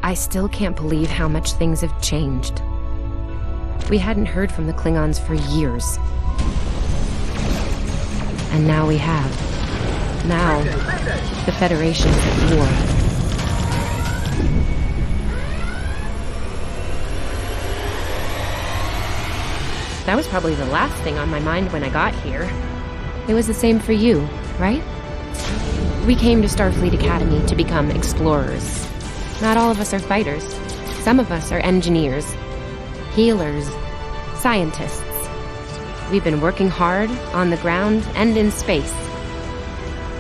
I still can't believe how much things have changed. We hadn't heard from the Klingons for years. And now we have. Now, the Federation's at war. That was probably the last thing on my mind when I got here. It was the same for you, right? We came to Starfleet Academy to become explorers. Not all of us are fighters. Some of us are engineers, healers, scientists. We've been working hard on the ground and in space.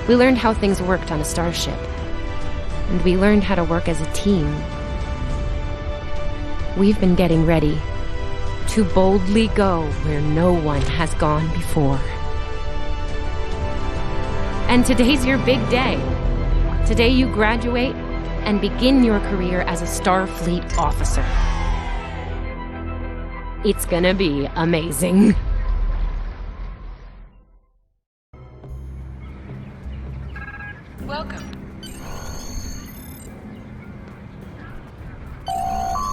We learned how things worked on a starship. And we learned how to work as a team. We've been getting ready to boldly go where no one has gone before. And today's your big day. Today you graduate and begin your career as a Starfleet officer. It's gonna be amazing. Welcome.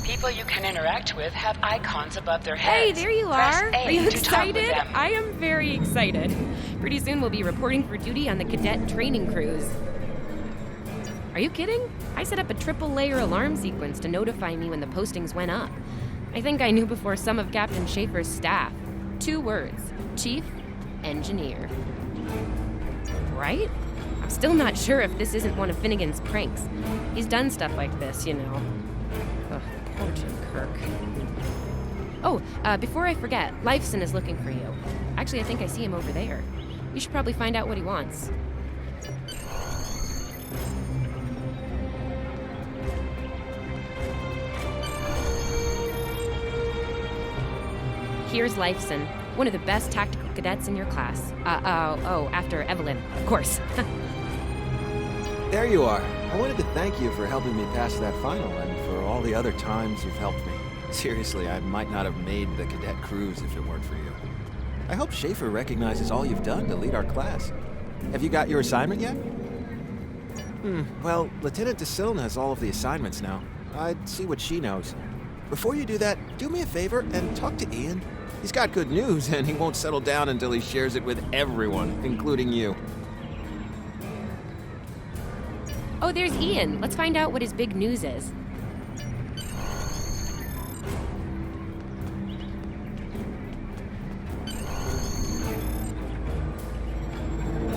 People you can interact with have icons above their heads. Hey, there you Press are. A Are you to talk with excited? them. I am very excited. Pretty soon we'll be reporting for duty on the cadet training cruise. Are you kidding? I set up a triple-layer alarm sequence to notify me when the postings went up. I think I knew before some of Captain Schaefer's staff. 2 words: Chief Engineer. Right? I'm still not sure if this isn't one of Finnegan's pranks. He's done stuff like this, you know. Ugh, poor Jim Kirk. Oh, before I forget, Lifeson is looking for you. Actually, I think I see him over there. You should probably find out what he wants. Here's Lifeson, one of the best tactical cadets in your class. After Evelyn, of course. There you are. I wanted to thank you for helping me pass that final and for all the other times you've helped me. Seriously, I might not have made the cadet cruise if it weren't for you. I hope Schaefer recognizes all you've done to lead our class. Have you got your assignment yet? Well, Lieutenant DeSilne has all of the assignments now. I'd see what she knows. Before you do that, do me a favor and talk to Ian. He's got good news, and he won't settle down until he shares it with everyone, including you. Oh, there's Ian. Let's find out what his big news is.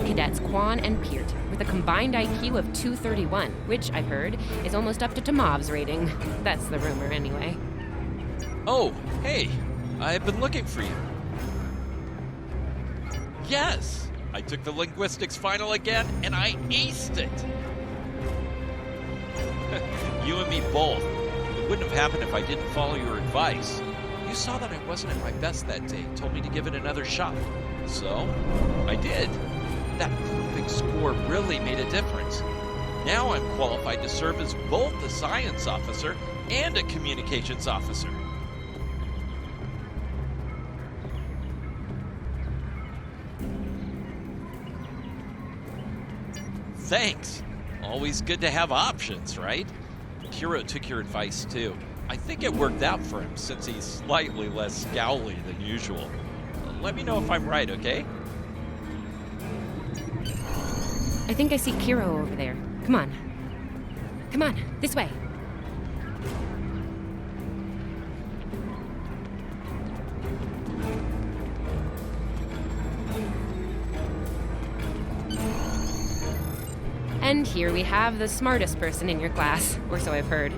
Cadets Quan and Peart, with a combined IQ of 231, which, I've heard, is almost up to Tomov's rating. That's the rumor, anyway. Oh, hey, I've been looking for you. Yes, I took the linguistics final again, and I aced it. You and me both. It wouldn't have happened if I didn't follow your advice. You saw that I wasn't at my best that day, told me to give it another shot. So, I did. That perfect score really made a difference. Now I'm qualified to serve as both a science officer and a communications officer. Thanks. Always good to have options, right? Kiro took your advice too. I think it worked out for him since he's slightly less scowly than usual. Let me know if I'm right, okay? I think I see Kiro over there. Come on. Come on, this way. And here we have the smartest person in your class, or so I've heard.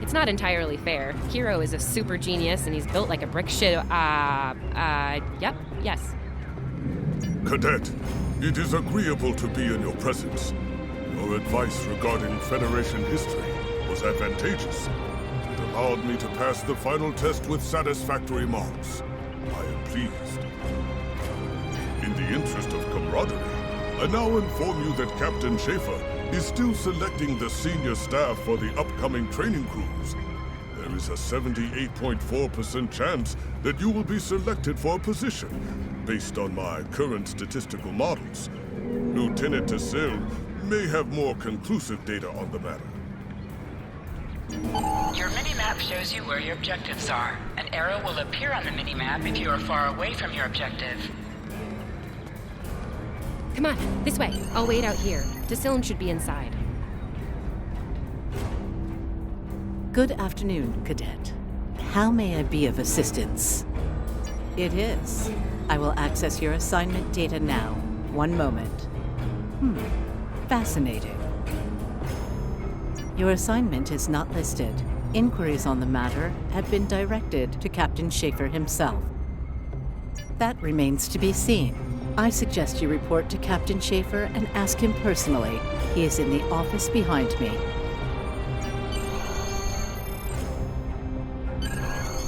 It's not entirely fair. Kiro is a super genius and he's built like a brick shit. Yes. Cadet, it is agreeable to be in your presence. Your advice regarding Federation history was advantageous. It allowed me to pass the final test with satisfactory marks. I am pleased. In the interest of camaraderie, I now inform you that Captain Schaefer is still selecting the senior staff for the upcoming training cruise. There is a 78.4% chance that you will be selected for a position, based on my current statistical models. Lieutenant DeSilne may have more conclusive data on the matter. Your mini-map shows you where your objectives are. An arrow will appear on the mini-map if you are far away from your objective. Come on, this way. I'll wait out here. DeSilne should be inside. Good afternoon, Cadet. How may I be of assistance? It is. I will access your assignment data now. One moment. Fascinating. Your assignment is not listed. Inquiries on the matter have been directed to Captain Schaefer himself. That remains to be seen. I suggest you report to Captain Schaefer and ask him personally. He is in the office behind me.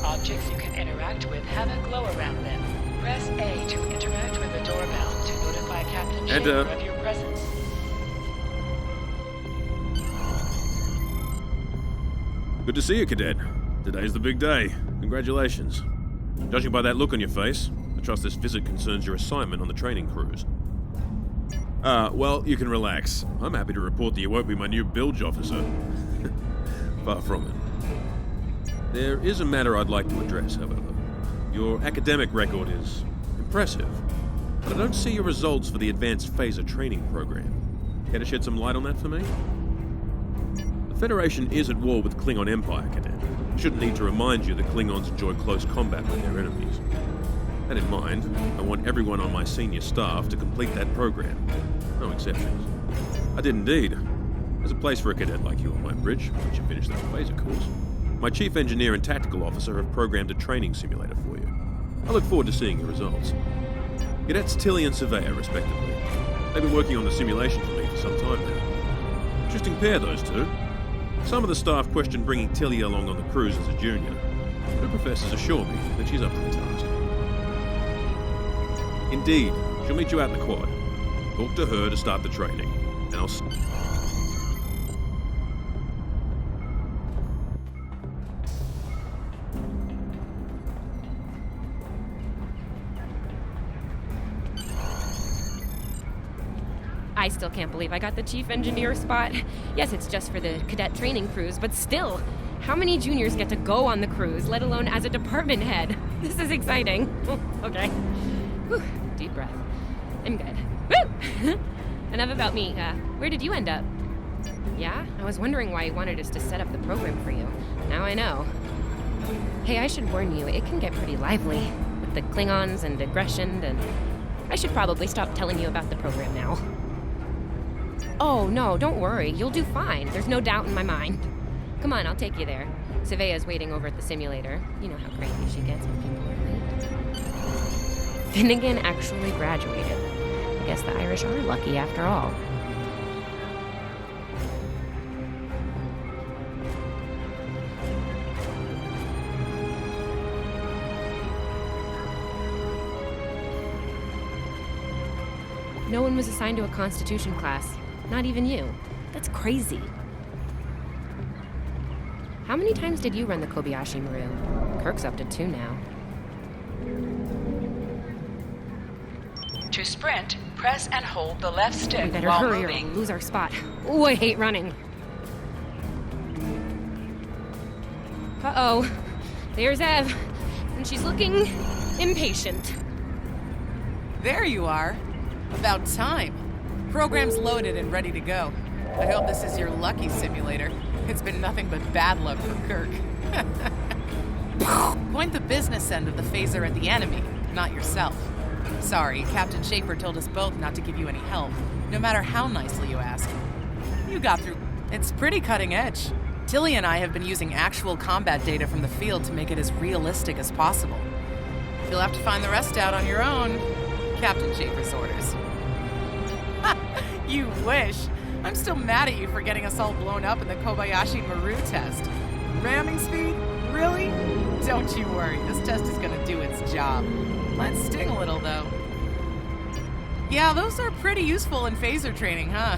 Objects you can interact with have a glow around them. Press A to interact with the doorbell to notify Captain Schaefer of your presence. Good to see you, Cadet. Today's the big day. Congratulations. Judging by that look on your face, I trust this visit concerns your assignment on the training cruise. Well, you can relax. I'm happy to report that you won't be my new bilge officer. Far from it. There is a matter I'd like to address, however. Your academic record is impressive, but I don't see your results for the Advanced Phaser Training Program. Care to shed some light on that for me? The Federation is at war with Klingon Empire, Cadet. I shouldn't need to remind you that Klingons enjoy close combat with their enemies. That in mind, I want everyone on my senior staff to complete that program. No exceptions. I did indeed. There's a place for a cadet like you on my bridge once you finish that phaser course. My chief engineer and tactical officer have programmed a training simulator for you. I look forward to seeing your results. Cadets Tilly and Surveyor, respectively. They've been working on the simulation for me for some time now. Interesting pair, those two. Some of the staff question bringing Tilly along on the cruise as a junior. Her professors assure me that she's up to the task. Indeed. She'll meet you out in the quad. Talk to her to start the training. And I'll... I still can't believe I got the chief engineer spot. Yes, it's just for the cadet training cruise, but still, how many juniors get to go on the cruise, let alone as a department head? This is exciting. Okay. Whew, deep breath. I'm good. Woo! Enough about me. Where did you end up? Yeah? I was wondering why you wanted us to set up the program for you. Now I know. Hey, I should warn you, it can get pretty lively. With the Klingons and aggression, and... I should probably stop telling you about the program now. Oh, no, don't worry. You'll do fine. There's no doubt in my mind. Come on, I'll take you there. Savea's waiting over at the simulator. You know how cranky she gets when people are late. Finnegan actually graduated. I guess the Irish are lucky after all. No one was assigned to a Constitution class. Not even you. That's crazy. How many times did you run the Kobayashi Maru? Kirk's up to 2 now. To sprint, press and hold the left stick We better while hurry or moving. we'll lose our spot. Ooh, I hate running. Uh-oh. There's Ev. And she's looking impatient. There you are. About time. Program's loaded and ready to go. I hope this is your lucky simulator. It's been nothing but bad luck for Kirk. Point the business end of the phaser at the enemy, not yourself. Sorry, Captain Schaefer told us both not to give you any help, no matter how nicely you ask. You got through. It's pretty cutting edge. Tilly and I have been using actual combat data from the field to make it as realistic as possible. You'll have to find the rest out on your own. Captain Schaefer's orders. You wish. I'm still mad at you for getting us all blown up in the Kobayashi Maru test. Ramming speed? Really? Don't you worry, this test is gonna do its job. Might sting a little, though. Yeah, those are pretty useful in phaser training, huh?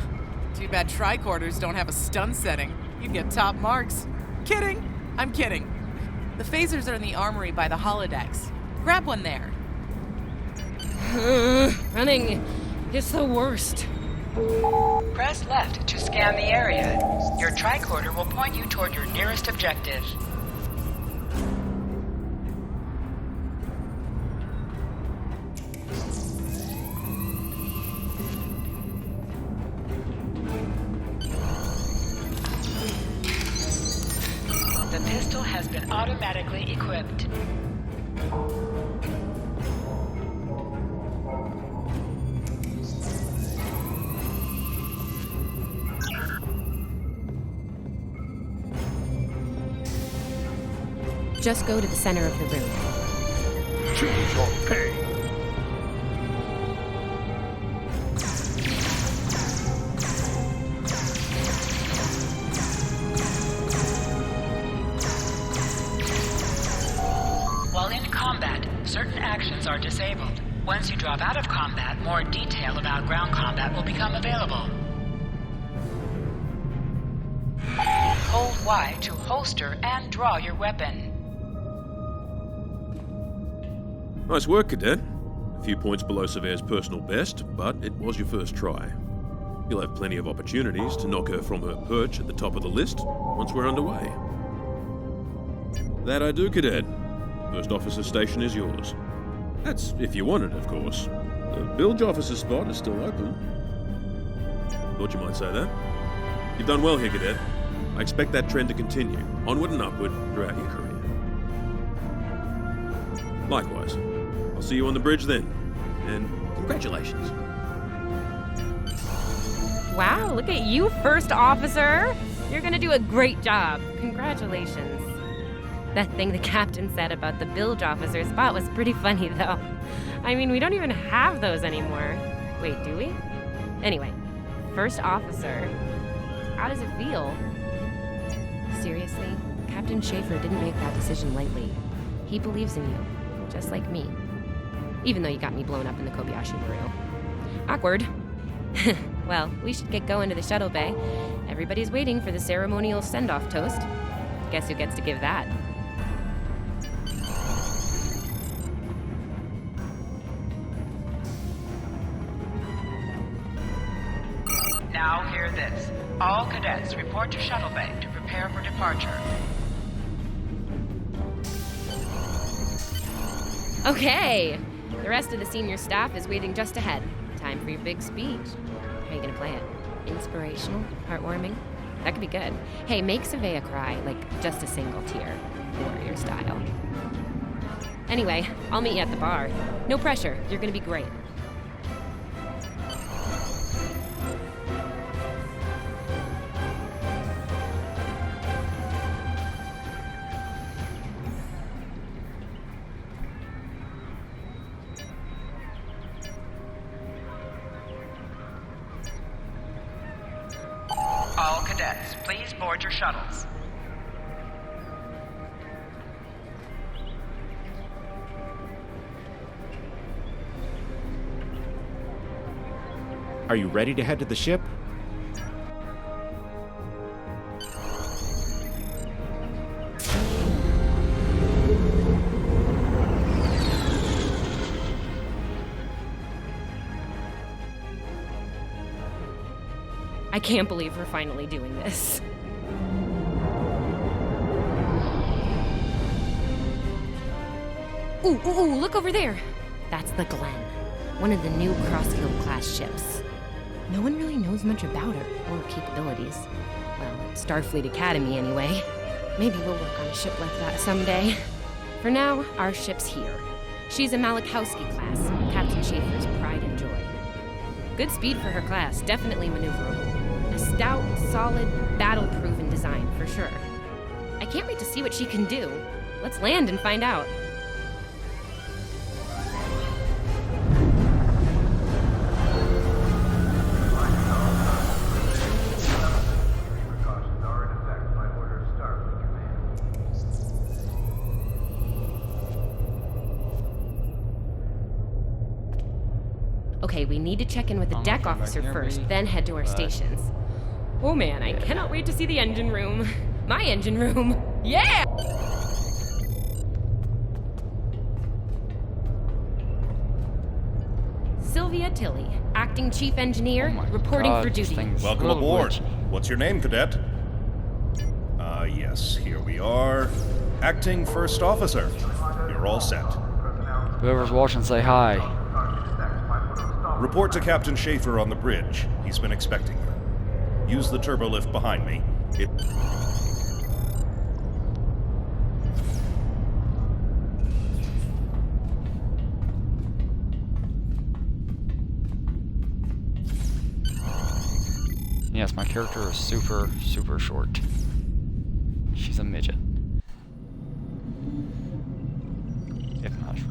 Too bad tricorders don't have a stun setting. You'd get top marks. Kidding! I'm kidding. The phasers are in the armory by the holodecks. Grab one there. Running is the worst. Press left to scan the area. Your tricorder will point you toward your nearest objective. The pistol has been automatically equipped. Just go to the center of the room. Choose your pay. While in combat, certain actions are disabled. Once you drop out of combat, more detail about ground combat will become available. Hold Y to holster and draw your weapon. Nice work, Cadet. A few points below Severe's personal best, but it was your first try. You'll have plenty of opportunities to knock her from her perch at the top of the list once we're underway. That I do, Cadet. First officer station is yours. That's if you want it, of course. The bilge officer spot is still open. Thought you might say that. You've done well here, Cadet. I expect that trend to continue, onward and upward, throughout your career. Likewise. I'll see you on the bridge then. And congratulations. Wow, look at you, first officer. You're gonna do a great job. Congratulations. That thing the captain said about the bilge officer spot was pretty funny, though. I mean, we don't even have those anymore. Wait, do we? Anyway, first officer. How does it feel? Seriously, Captain Schaefer didn't make that decision lightly. He believes in you, just like me. Even though you got me blown up in the Kobayashi Maru. Awkward. Well, we should get going to the shuttle bay. Everybody's waiting for the ceremonial send-off toast. Guess who gets to give that? Now hear this. All cadets report to shuttle bay to prepare for departure. Okay! The rest of the senior staff is waiting just ahead. Time for your big speech. How are you gonna play it? Inspirational? Heartwarming? That could be good. Hey, make Savea cry, like just a single tear. Warrior style. Anyway, I'll meet you at the bar. No pressure, you're gonna be great. All cadets, please board your shuttles. Are you ready to head to the ship? I can't believe we're finally doing this. Ooh, look over there! That's the Glen, one of the new Crossfield-class ships. No one really knows much about her or her capabilities. Well, Starfleet Academy anyway. Maybe we'll work on a ship like that someday. For now, our ship's here. She's a Malachowski class, Captain Schaefer's pride and joy. Good speed for her class, definitely maneuverable. A stout, solid, battle-proven design, for sure. I can't wait to see what she can do. Let's land and find out. Okay, we need to check in with the deck officer first, then head to our stations. Oh man, I cannot wait to see the engine room. My engine room. Yeah! Sylvia Tilley, acting chief engineer, reporting for duty. Welcome aboard. What's your name, cadet? Yes, here we are. Acting first officer. You're all set. Whoever's watching, say hi. Report to Captain Schaefer on the bridge. He's been expecting you. Use the turbolift behind me. Yes, my character is super, super short. She's a midget. If not short.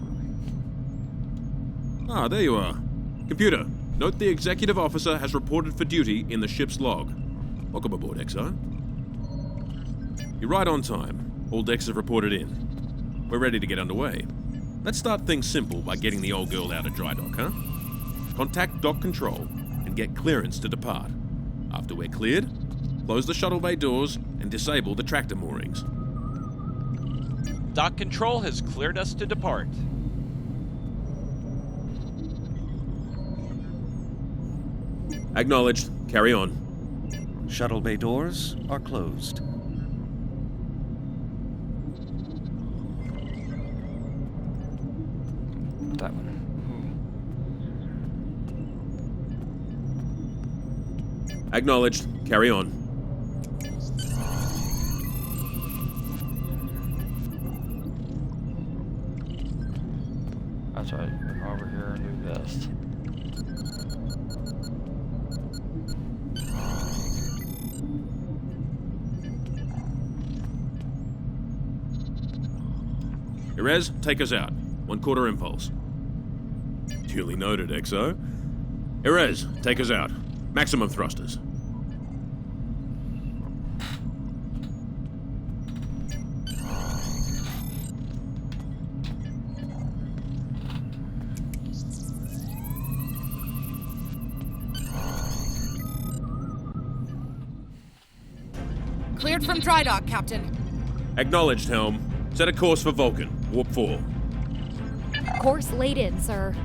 Ah, there you are. Computer, note the executive officer has reported for duty in the ship's log. Welcome aboard, XO. You're right on time. All decks have reported in. We're ready to get underway. Let's start things simple by getting the old girl out of dry dock, huh? Contact dock control and get clearance to depart. After we're cleared, close the shuttle bay doors and disable the tractor moorings. Dock control has cleared us to depart. Acknowledged. Carry on. Shuttle bay doors are closed. That one. Acknowledged. Carry on. That's right. Come over here and do this. Erez, take us out. 1/4 impulse. Duly noted, XO. Erez, take us out. Maximum thrusters. Cleared from dry dock, Captain. Acknowledged, Helm. Set a course for Vulcan. Warp 4. Course laid in, sir.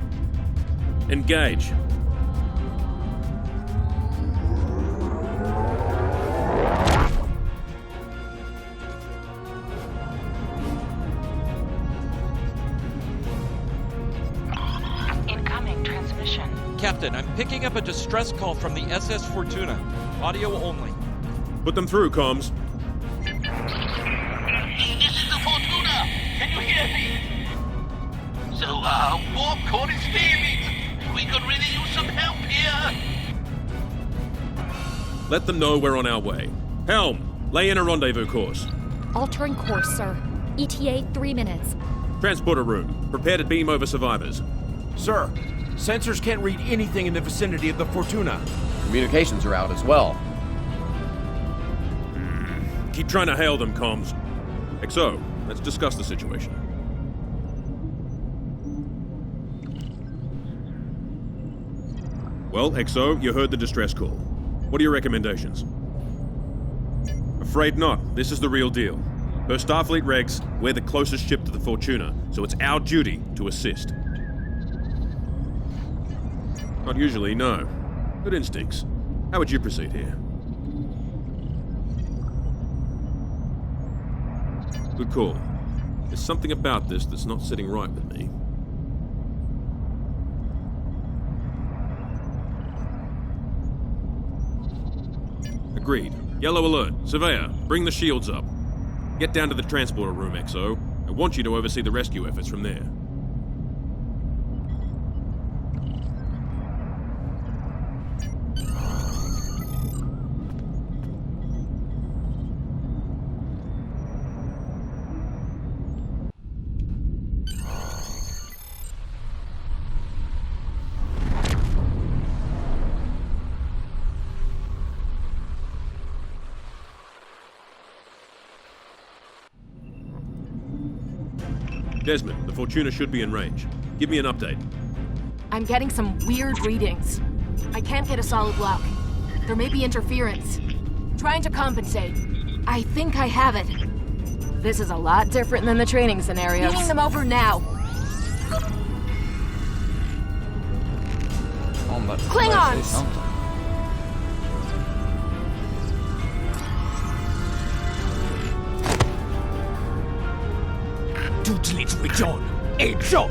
Engage. Incoming transmission. Captain, I'm picking up a distress call from the SS Fortuna. Audio only. Put them through, comms. This is the Fortuna! Can you hear me? So, warp core is failing. We could really use some help here. Let them know we're on our way. Helm, lay in a rendezvous course. Altering course, sir. ETA 3 minutes. Transporter room. Prepare to beam over survivors. Sir, sensors can't read anything in the vicinity of the Fortuna. Communications are out as well. Keep trying to hail them, comms. XO, let's discuss the situation. Well, XO, you heard the distress call. What are your recommendations? Afraid not. This is the real deal. Per Starfleet regs, we're the closest ship to the Fortuna, so it's our duty to assist. Not usually, no. Good instincts. How would you proceed here? Good call. There's something about this that's not sitting right with me. Agreed. Yellow alert. Surveyor, bring the shields up. Get down to the transporter room, XO. I want you to oversee the rescue efforts from there. Desmond, the Fortuna should be in range. Give me an update. I'm getting some weird readings. I can't get a solid lock. There may be interference. Trying to compensate. I think I have it. This is a lot different than the training scenarios. Feeding them over now. Oh, but Klingons! Let's return. Action!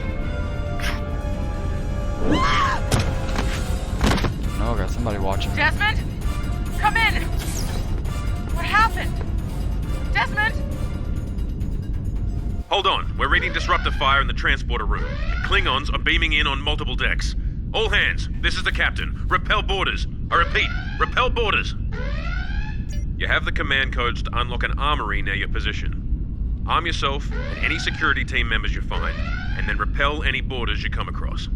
No, I got somebody watching. Desmond? Come in! What happened? Desmond? Hold on. We're reading disruptor fire in the transporter room, and Klingons are beaming in on multiple decks. All hands, this is the captain. Repel boarders. I repeat, repel boarders. You have the command codes to unlock an armory near your position. Arm yourself and any security team members you find, and then repel any boarders you come across.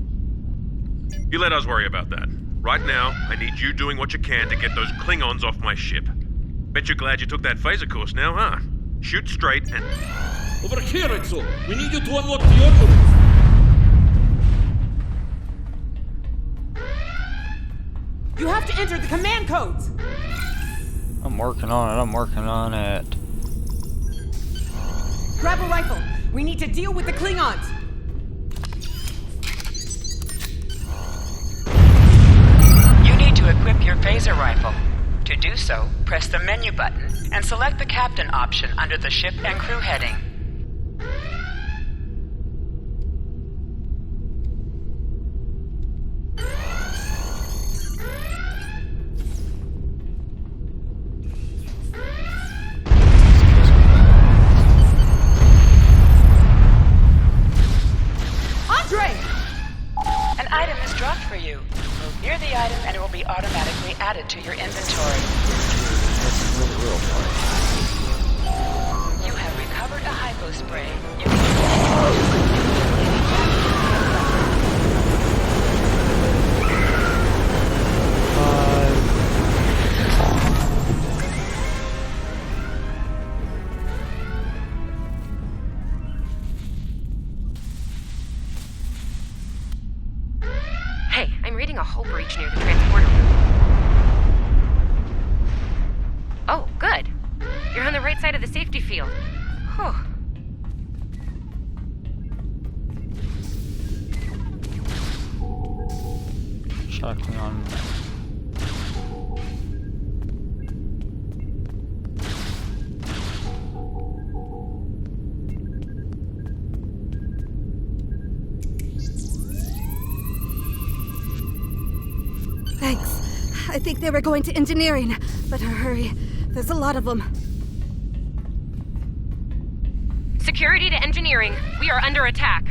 You let us worry about that. Right now, I need you doing what you can to get those Klingons off my ship. Bet you're glad you took that phaser course now, huh? Shoot straight and... Over here, Exo! We need you to unlock the armory! You have to enter the command codes! I'm working on it. Grab a rifle. We need to deal with the Klingons. You need to equip your phaser rifle. To do so, press the menu button and select the captain option under the ship and crew heading. Added to your inventory. You have recovered a hypo spray. You Hey, I'm reading a hull breach near the transporter room. Oh, good. You're on the right side of the safety field. Whew. Checking on. Thanks. I think they were going to engineering. Better hurry. There's a lot of them. Security to engineering. We are under attack.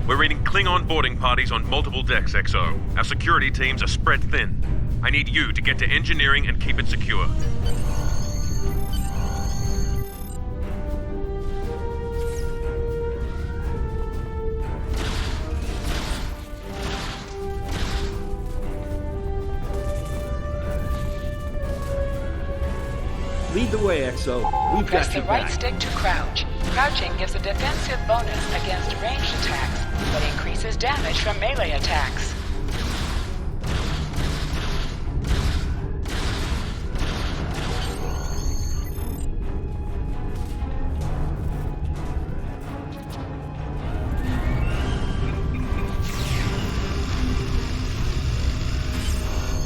We're reading Klingon boarding parties on multiple decks, XO. Our security teams are spread thin. I need you to get to engineering and keep it secure. Lead the way, XO. We've Press got the your right back. stick to crouch. Crouching gives a defensive bonus against ranged attacks, but increases damage from melee attacks.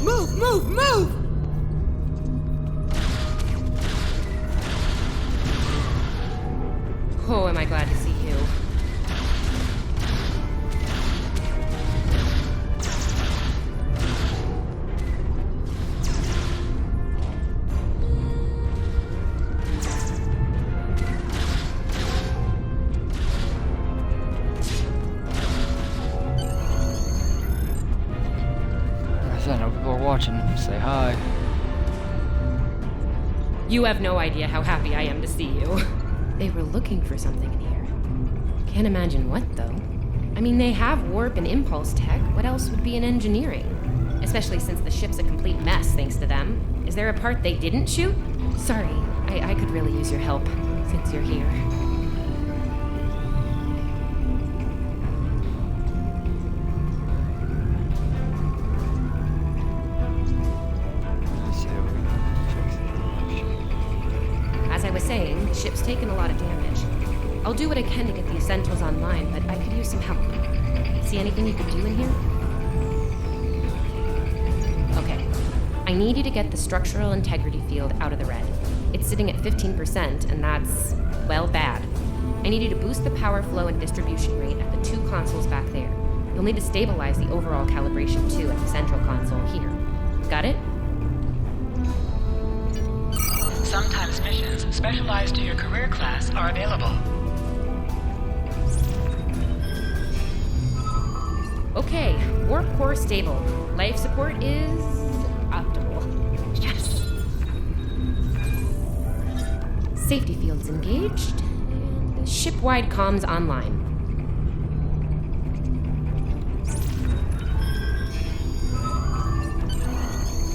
Move, move, move! Oh, am I glad to see you. I know people are watching. Say hi. You have no idea how happy I am to see you. They were looking for something in here. Can't imagine what, though. I mean, they have warp and impulse tech. What else would be in engineering? Especially since the ship's a complete mess thanks to them. Is there a part they didn't shoot? Sorry, I could really use your help since you're here. As I was saying, the ship's taken a lot of damage. I'll do what I can to get the essentials online, but I could use some help. See anything you could do in here? Okay. I need you to get the structural integrity field out of the red. It's sitting at 15%, and that's, well, bad. I need you to boost the power flow and distribution rate at the two consoles back there. You'll need to stabilize the overall calibration, too, at the central console here. Got it? Sometimes missions specialized to your career class are available. Okay, warp core stable. Life support is optimal. Yes. Safety fields engaged, and the ship-wide comms online.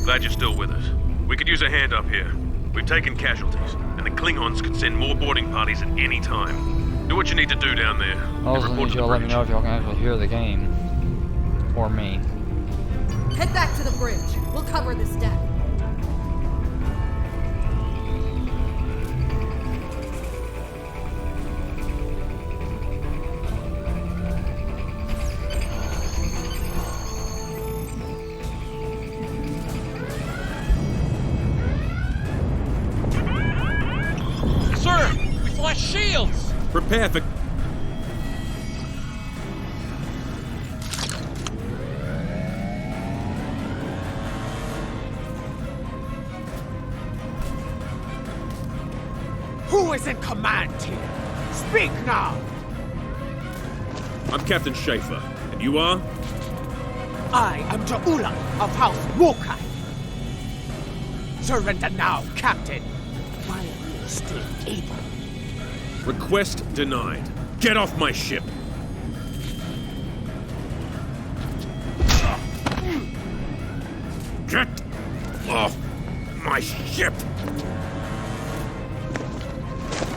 Glad you're still with us. We could use a hand up here. We've taken casualties, and the Klingons can send more boarding parties at any time. Do what you need to do down there. I also need you to let me know if y'all can actually hear the game. Or me. Head back to the bridge. We'll cover this deck. Sir, we've lost shields! Prepare for... Who is in command here? Speak now! I'm Captain Schaefer, and you are? I am Ja'ula of House Wokai. Surrender now, Captain, while you still able. Request denied. Get off my ship! Get off my ship!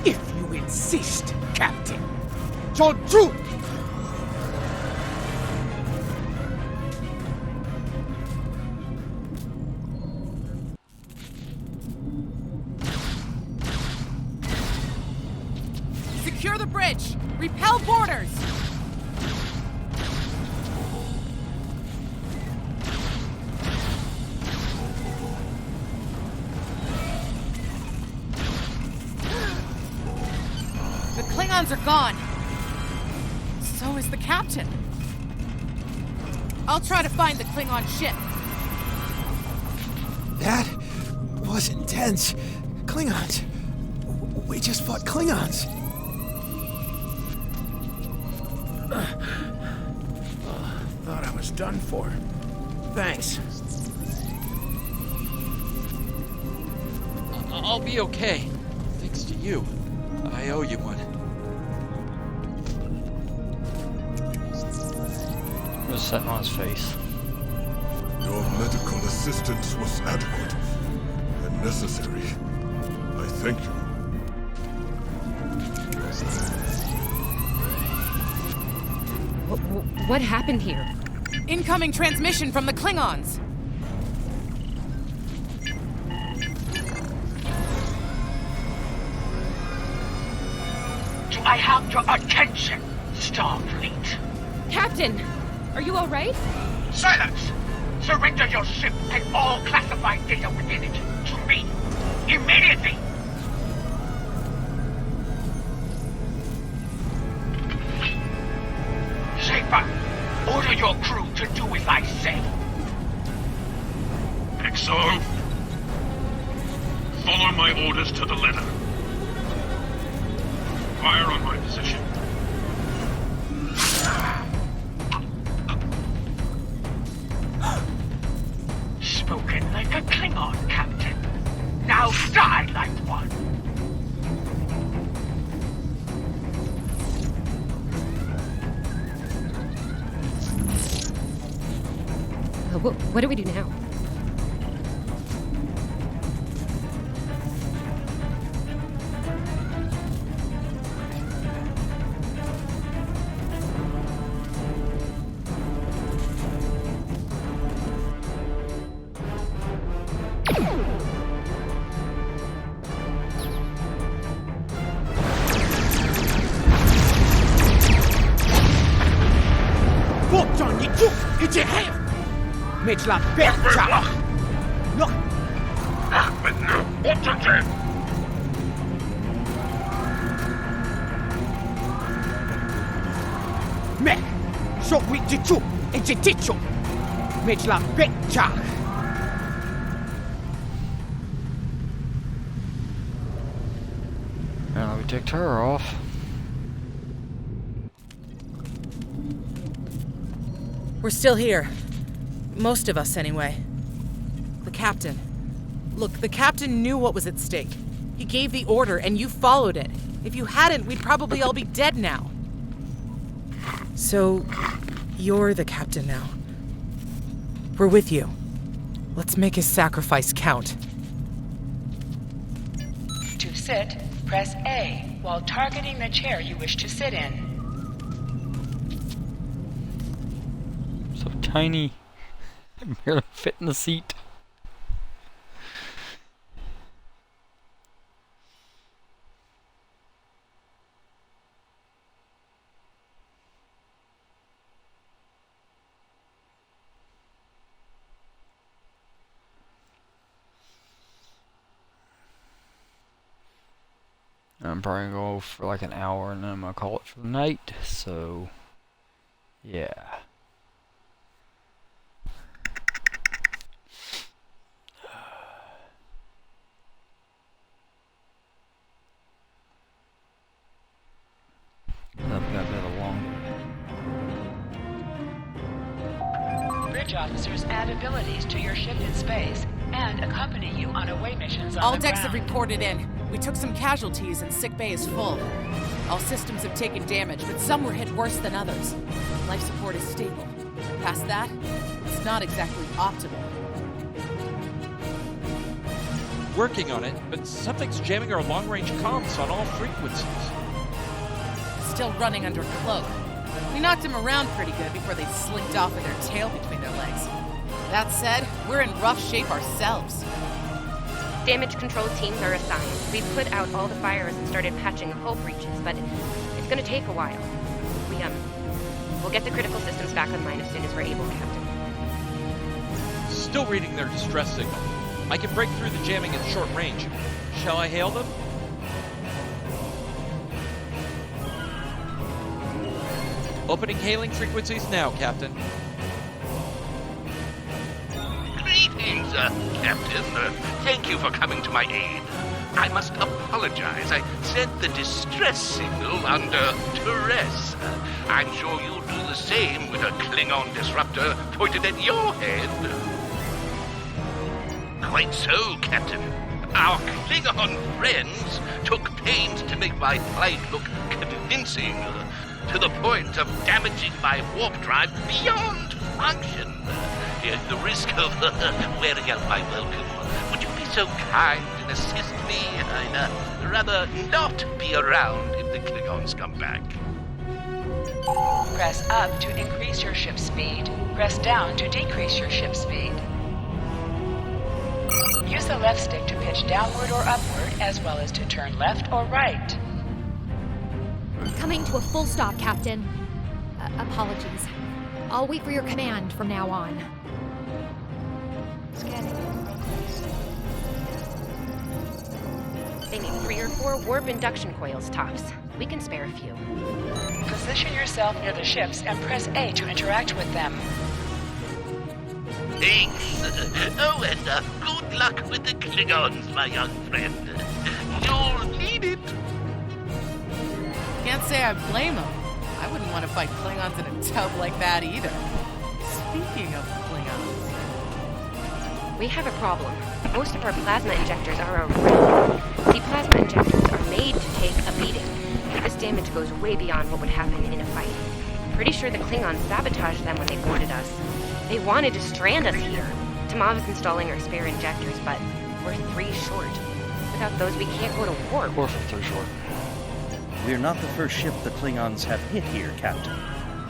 If you insist, Captain. Jonju! Secure the bridge! Repel boarders! The Klingons are gone. So is the captain. I'll try to find the Klingon ship. That was intense. Klingons. We just fought Klingons. Thought I was done for. Thanks. I'll be okay. Thanks to you. I owe you one. Just sitting on his face. Your medical assistance was adequate and necessary. I thank you. What happened here? Incoming transmission from the Klingons. Do I have your attention, Starfleet? Captain, are you all right? Silence! Surrender your ship and all classified data within it to me. Immediately! Schaefer, order your crew to do as I say. Exo, follow my orders to the letter. Fire on my position. Spoken like a Klingon, Captain. Now die like one. What do we do now? Mitchla Betcha! Look! Ahmed, no. What to do? Me! So we did you! It's a ditcho! Mitchla Betcha! Now we ticked her off. We're still here. Most of us, anyway. The captain. Look, the captain knew what was at stake. He gave the order, and you followed it. If you hadn't, we'd probably all be dead now. So, you're the captain now. We're with you. Let's make his sacrifice count. To sit, press A while targeting the chair you wish to sit in. So tiny. I barely fit in the seat. I'm probably gonna go for like an hour and then I'm gonna call it for the night, so yeah. I've got a bit longer. Bridge officers add abilities to your ship in space and accompany you on away missions on All the decks ground. have reported in. We took some casualties and sick bay is full. All systems have taken damage, but some were hit worse than others. Life support is stable. Past that, it's not exactly optimal. working on it, but something's jamming our long-range comms on all frequencies. Still running under cloak. We knocked him around pretty good before they slinked off with their tail between their legs. That said, we're in rough shape ourselves. Damage control teams are assigned. We've put out all the fires and started patching hull breaches, but it's gonna take a while. We'll get the critical systems back online as soon as we're able, Captain. Still reading their distress signal. I can break through the jamming at short range. Shall I hail them? Opening hailing frequencies now, Captain. Greetings, Captain. Thank you for coming to my aid. I must apologize. I sent the distress signal under duress. I'm sure you'll do the same with a Klingon disruptor pointed at your head. Quite so, Captain. Our Klingon friends took pains to make my flight look convincing, to the point of damaging my warp drive beyond function. At the risk of wearing out my welcome, would you be so kind and assist me? I'd rather not be around if the Klingons come back. Press up to increase your ship speed. Press down to decrease your ship speed. Use the left stick to pitch downward or upward, as well as to turn left or right. Coming to a full stop, Captain. Apologies. I'll wait for your command from now on. Scanning. They need 3 or 4 warp induction coils tops. We can spare a few. Position yourself near the ships and press A to interact with them. Thanks. Oh, and good luck with the Klingons, my young friend. You'll need it. Can't say I blame him. I wouldn't want to fight Klingons in a tub like that either. Speaking of Klingons... We have a problem. Most of our plasma injectors are already. See, plasma injectors are made to take a beating. This damage goes way beyond what would happen in a fight. Pretty sure the Klingons sabotaged them when they boarded us. They wanted to strand us here. Tamav's installing our spare injectors, but we're 3 short. Without those, we can't go to warp. We're 3 short. We're not the first ship the Klingons have hit here, Captain.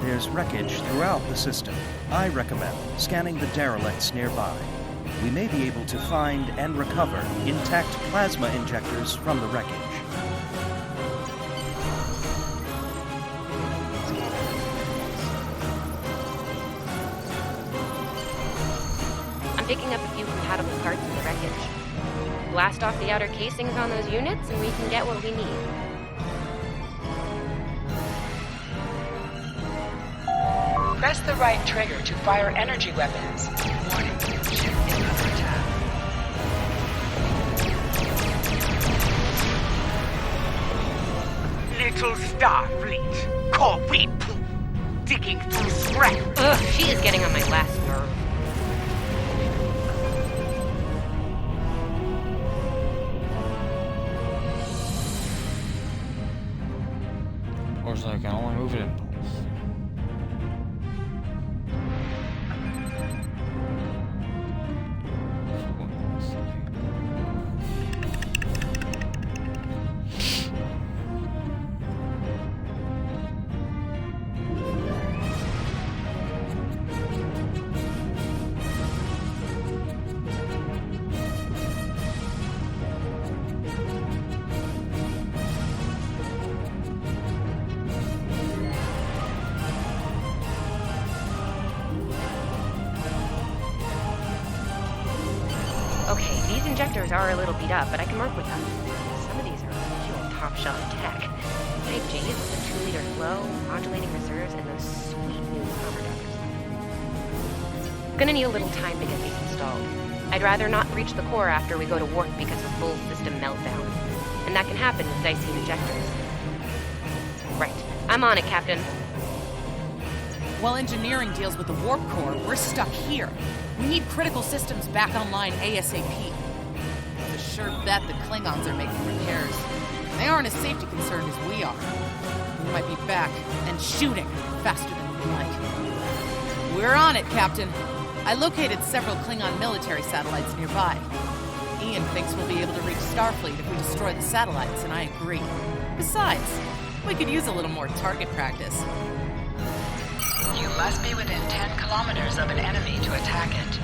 There's wreckage throughout the system. I recommend scanning the derelicts nearby. We may be able to find and recover intact plasma injectors from the wreckage. I'm picking up a few compatible parts in the wreckage. Blast off the outer casings on those units, and we can get what we need. Press the right trigger to fire energy weapons. Warning, ship is under attack. Little Starfleet, coffee poop, digging through scrap. Ugh, she is getting on my last nerve. Or so I can only move it in both. Okay, these injectors are a little beat up, but I can work with them. Some of these are real top-shelf tech. Type J's with a 2-liter flow, modulating reserves, and those sweet new armor ducts. I'm gonna need a little time to get these installed. I'd rather not breach the core after we go to warp because of full system meltdown. And that can happen with dicey injectors. Right. I'm on it, Captain. While engineering deals with the warp core, we're stuck here. We need critical systems back online ASAP. It's a sure bet the Klingons are making repairs. They aren't as safety concerned as we are. We might be back and shooting faster than we'd like. We're on it, Captain. I located several Klingon military satellites nearby. Ian thinks we'll be able to reach Starfleet if we destroy the satellites, and I agree. Besides, we could use a little more target practice. You must be within 10 kilometers of an enemy to attack it.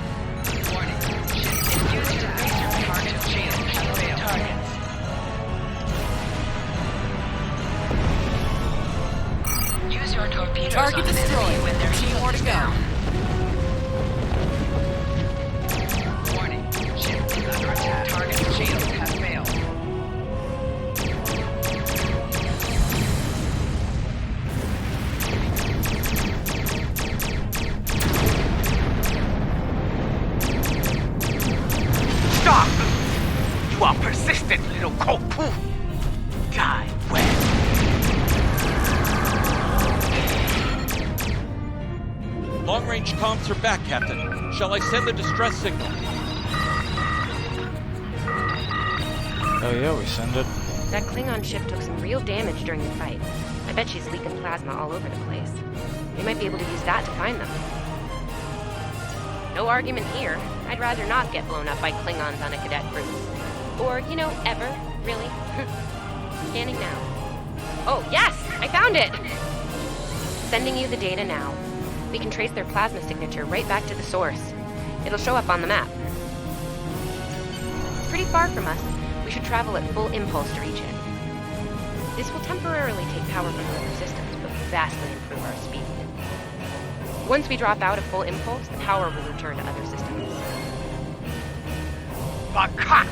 Warning. Ship used to raise your target shield has failed targets. Use your torpedoes Target on an destroyed. enemy when their 2 shield more is to go. down. Warning. Ship is under attack. Target shield has failed. Stop! You are persistent, little cockpoo. Die well. Long-range comms are back, Captain. Shall I send the distress signal? Oh yeah, we send it. That Klingon ship took some real damage during the fight. I bet she's leaking plasma all over the place. We might be able to use that to find them. No argument here. I'd rather not get blown up by Klingons on a cadet cruise. Or, ever, really. Scanning now. Oh, yes! I found it! Sending you the data now. We can trace their plasma signature right back to the source. It'll show up on the map. It's pretty far from us. We should travel at full impulse to reach it. This will temporarily take power from other systems, but vastly improve our speed. Once we drop out of full impulse, the power will return to other systems. Baka!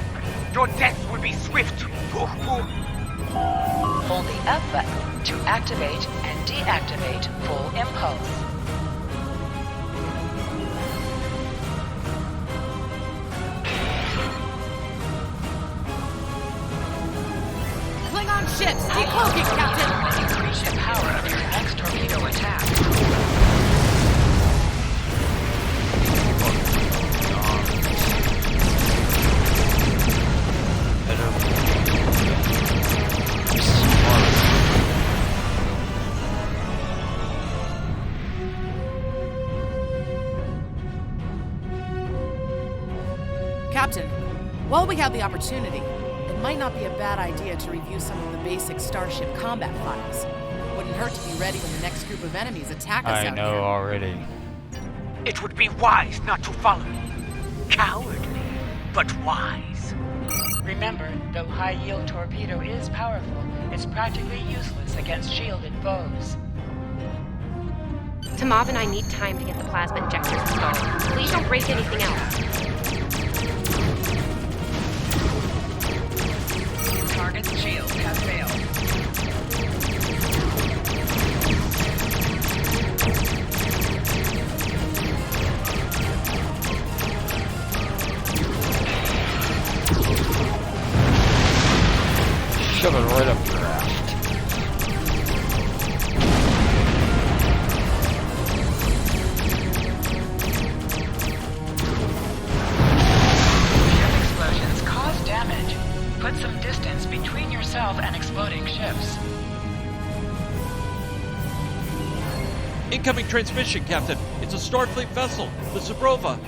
Your death will be swift. Hold the F button to activate and deactivate full impulse. Klingon ships, decloaking, Captain! Increase the power of your next torpedo attack. Captain, while we have the opportunity, it might not be a bad idea to review some of the basic Starship combat files. Wouldn't hurt to be ready when the next group of enemies attack us I out know here. already. It would be wise not to follow me. Cowardly, but wise. Remember, though high-yield torpedo is powerful, it's practically useless against shielded foes. Tamav and I need time to get the plasma injectors installed. Please don't break anything else. Target's shield has failed. Shove it right up your ass. Ship explosions cause damage. Put some distance between yourself and exploding ships. Incoming transmission, Captain. It's a Starfleet vessel, the Zabrova.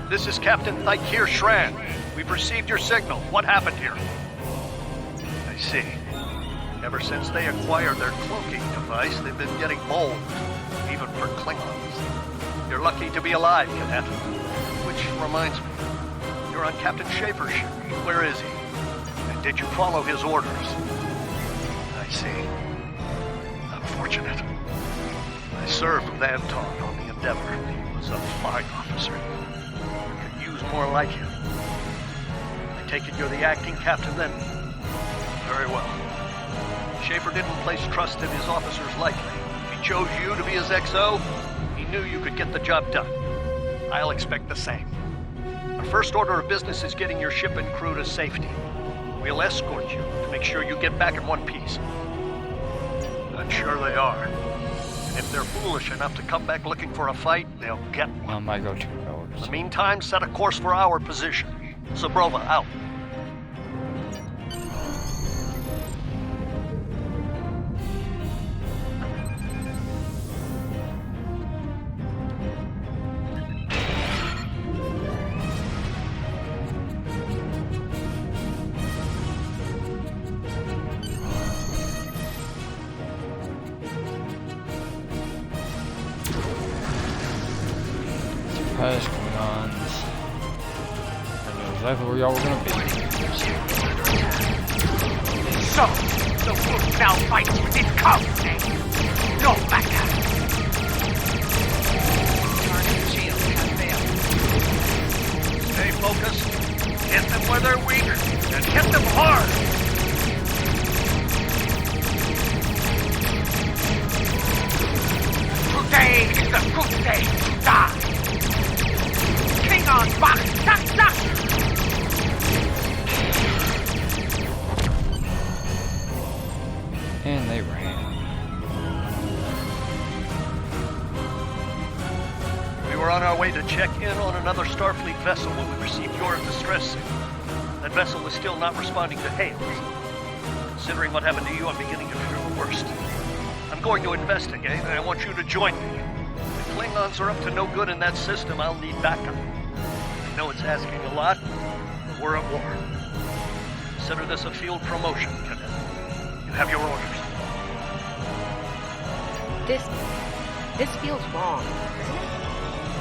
This is Captain Thykir Shran. We've received your signal. What happened here? I see. Ever since they acquired their cloaking device, they've been getting bold, even for Klingons. You're lucky to be alive, Cadet. Which reminds me, you're on Captain Schaefer's ship. Where is he? And did you follow his orders? I see. Unfortunate. I served with Anton on the Endeavor. He was a fine officer. Could use more like him. I take it you're the acting captain then? Very well. Schaefer didn't place trust in his officers lightly. If he chose you to be his XO, he knew you could get the job done. I'll expect the same. Our first order of business is getting your ship and crew to safety. We'll escort you to make sure you get back in one piece. I'm sure they are. And if they're foolish enough to come back looking for a fight, they'll get one. Oh my go-to In orders. the meantime, set a course for our position. Zabrova out. past Klingons. I knew exactly where y'all were gonna be. So, the wolf now fights with its cubs, eh? No matter. Target shield has failed. Stay focused. Hit them where they're weak, and hit them hard. Today is the good day to die. Klingon box, duck, duck. And they ran. We were on our way to check in on another Starfleet vessel when we received your distress signal. That vessel is still not responding to hails. Considering what happened to you, I'm beginning to fear the worst. I'm going to investigate, and I want you to join me. If the Klingons are up to no good in that system, I'll need backup. I know it's asking a lot, but we're at war. Consider this a field promotion, Cadet. You have your orders. This feels wrong, doesn't it?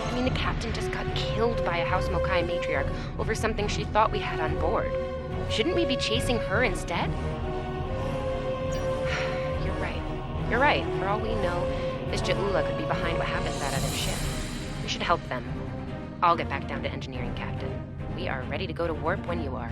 I mean, the captain just got killed by a House Mokai matriarch over something she thought we had on board. Shouldn't we be chasing her instead? You're right. For all we know, this Ja'ula could be behind what happened to that other ship. We should help them. I'll get back down to engineering, Captain. We are ready to go to warp when you are.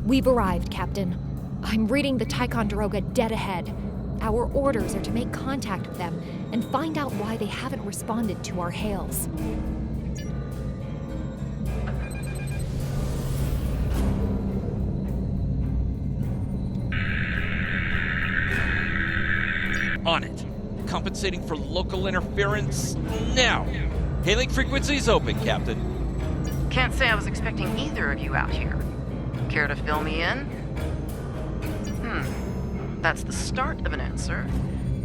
We've arrived, Captain. I'm reading the Ticonderoga dead ahead. Our orders are to make contact with them and find out why they haven't responded to our hails. On it. Compensating for local interference now. Hailing frequencies open, Captain. Can't say I was expecting either of you out here. Care to fill me in? That's the start of an answer.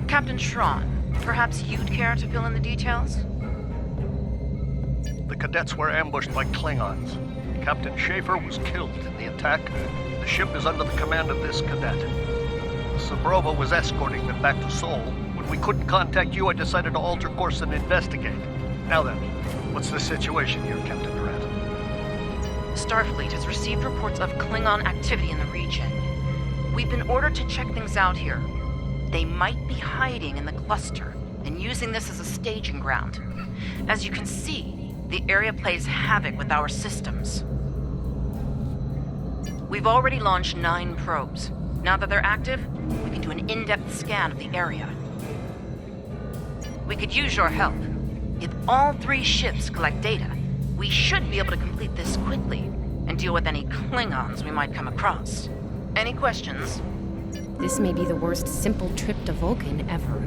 Captain Shran, perhaps you'd care to fill in the details? The cadets were ambushed by Klingons. Captain Schaefer was killed in the attack. The ship is under the command of this cadet. Sabrova was escorting them back to Sol. When we couldn't contact you, I decided to alter course and investigate. Now then, what's the situation here, Captain Durant? Starfleet has received reports of Klingon activity in the region. We've been ordered to check things out here. They might be hiding in the cluster and using this as a staging ground. As you can see, the area plays havoc with our systems. We've already launched 9 probes. Now that they're active, we can do an in-depth scan of the area. We could use your help. If all 3 ships collect data, we should be able to complete this quickly and deal with any Klingons we might come across. Any questions? This may be the worst simple trip to Vulcan ever.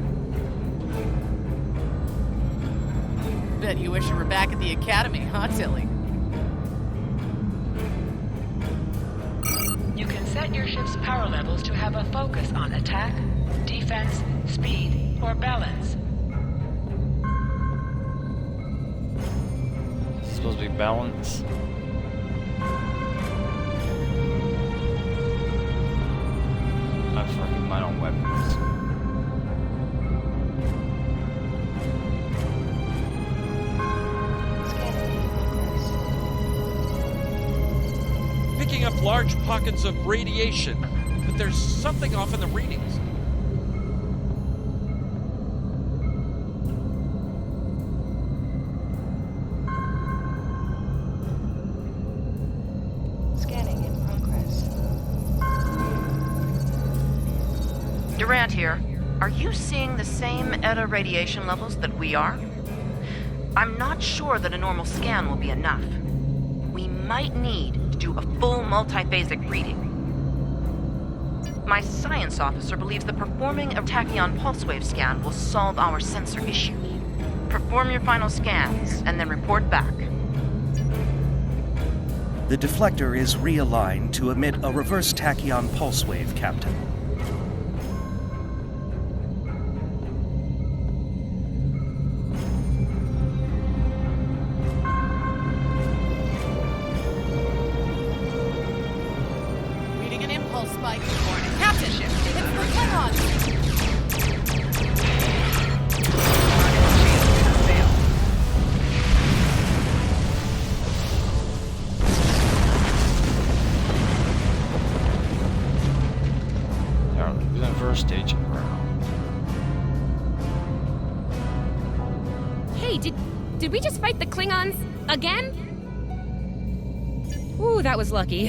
Bet you wish you were back at the academy, huh, Tilly? You can set your ship's power levels to have a focus on attack, defense, speed, or balance. It's supposed to be balance. I'm fucking mine on weapons. Picking up large pockets of radiation, but there's something off in the readings. Scanning in progress. Durant here. Are you seeing the same ETA radiation levels that we are? I'm not sure that a normal scan will be enough. We might need to do a full multiphasic reading. My science officer believes that performing a tachyon pulse wave scan will solve our sensor issue. Perform your final scans and then report back. The deflector is realigned to emit a reverse tachyon pulse wave, Captain. did we just fight the Klingons again? Ooh, that was lucky.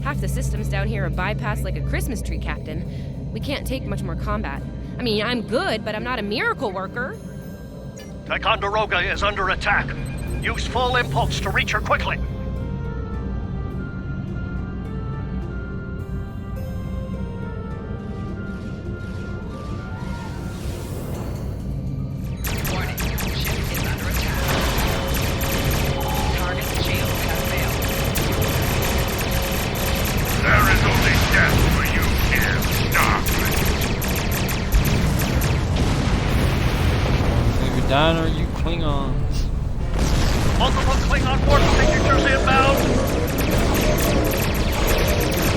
Half the systems down here are bypassed like a Christmas tree, Captain. We can't take much more combat. I mean, I'm good, but I'm not a miracle worker. Ticonderoga is under attack. Use full impulse to reach her quickly. Warning, ship is under attack. Target shield has failed. There is only death for you here, Starfleet. Either that or you Klingons. Multiple Klingon warp signatures inbound.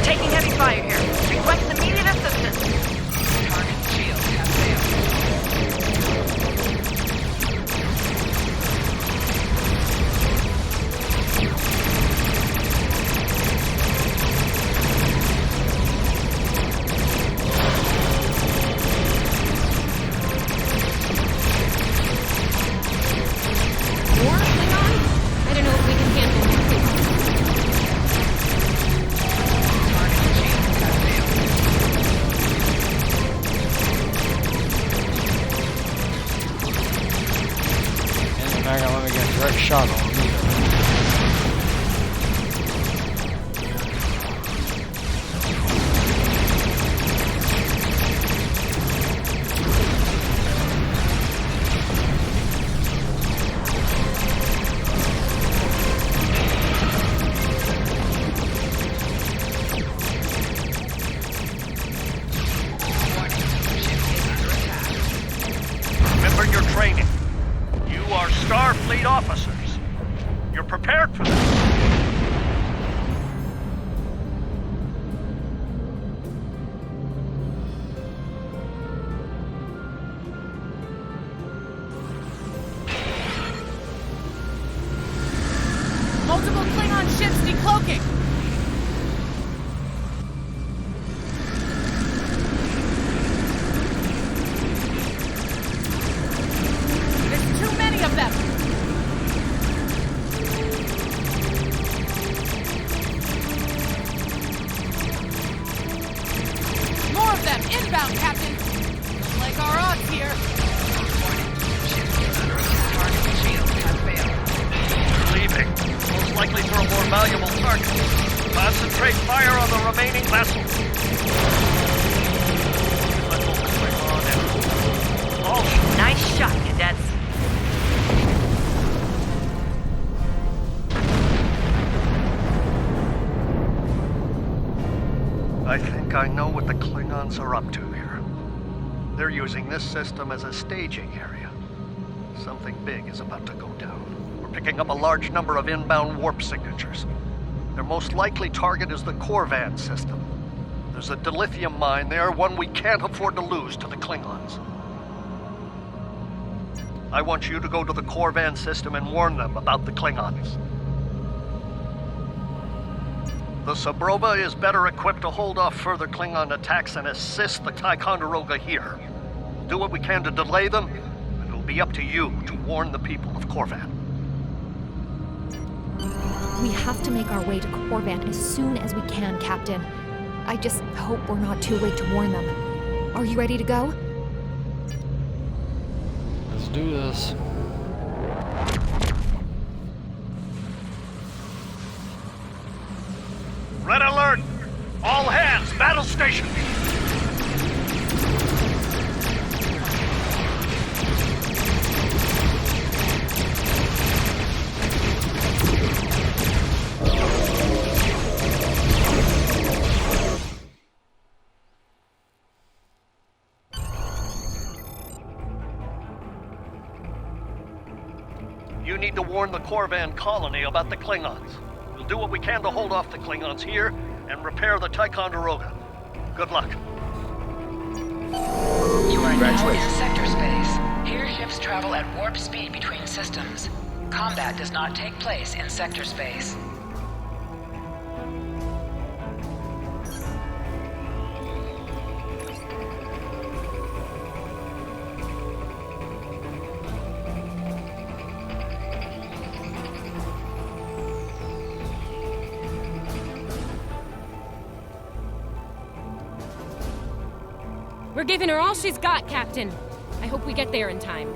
Taking heavy fire here. Request immediate assistance. Target shield has failed. More Klingons? I don't know if we can handle more Klingons. Target shield has failed. And they're not gonna let me get a direct shot on them either. Remember your training. You are Starfleet officers. You're prepared for this. Multiple Klingon ships decloaking. There's too many of them. More of them inbound, Captain. Looks like our odds here. Target shield has failed. You're leaving. Most likely for a more valuable target. Concentrate fire on the remaining vessels. Little Klingon and all Nice shot, cadets. I think I know what the Klingons are up to here. They're using this system as a staging area. Something big is about to go down. We're picking up a large number of inbound warp signatures. Their most likely target is the Corvan system. There's a dilithium mine there, one we can't afford to lose to the Klingons. I want you to go to the Corvan system and warn them about the Klingons. The Sabrova is better equipped to hold off further Klingon attacks and assist the Ticonderoga here. Do what we can to delay them, and it'll be up to you to warn the people of Corvan. We have to make our way to Corvan as soon as we can, Captain. I just hope we're not too late to warn them. Are you ready to go? Let's do this. Red alert! All hands, battle station! You need to warn the Corvan colony about the Klingons. We'll do what we can to hold off the Klingons here and repair the Ticonderoga. Good luck. You are now in sector space. Here ships travel at warp speed between systems. Combat does not take place in sector space. We're giving her all she's got, Captain. I hope we get there in time.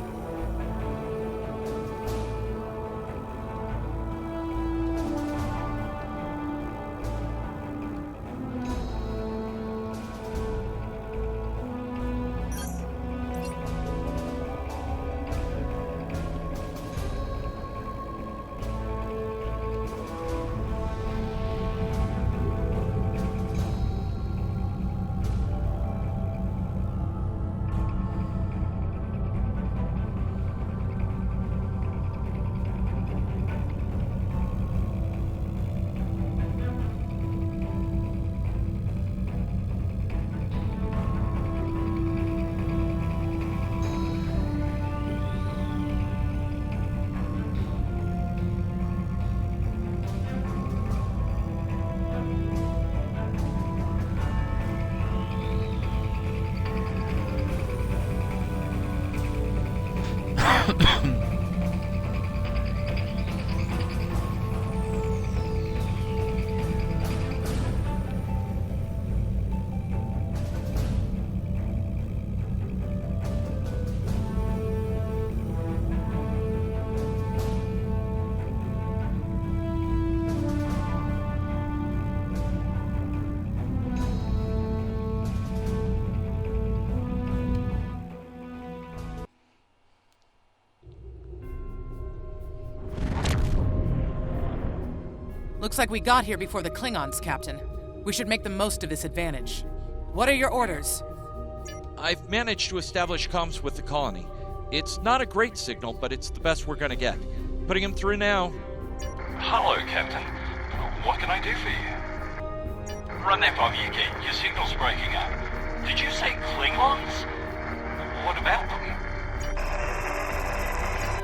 Looks like we got here before the Klingons, Captain. We should make the most of this advantage. What are your orders? I've managed to establish comms with the colony. It's not a great signal, but it's the best we're gonna get. Putting him through now. Hello, Captain. What can I do for you? Run that by me again. Your signal's breaking up. Did you say Klingons? What about them?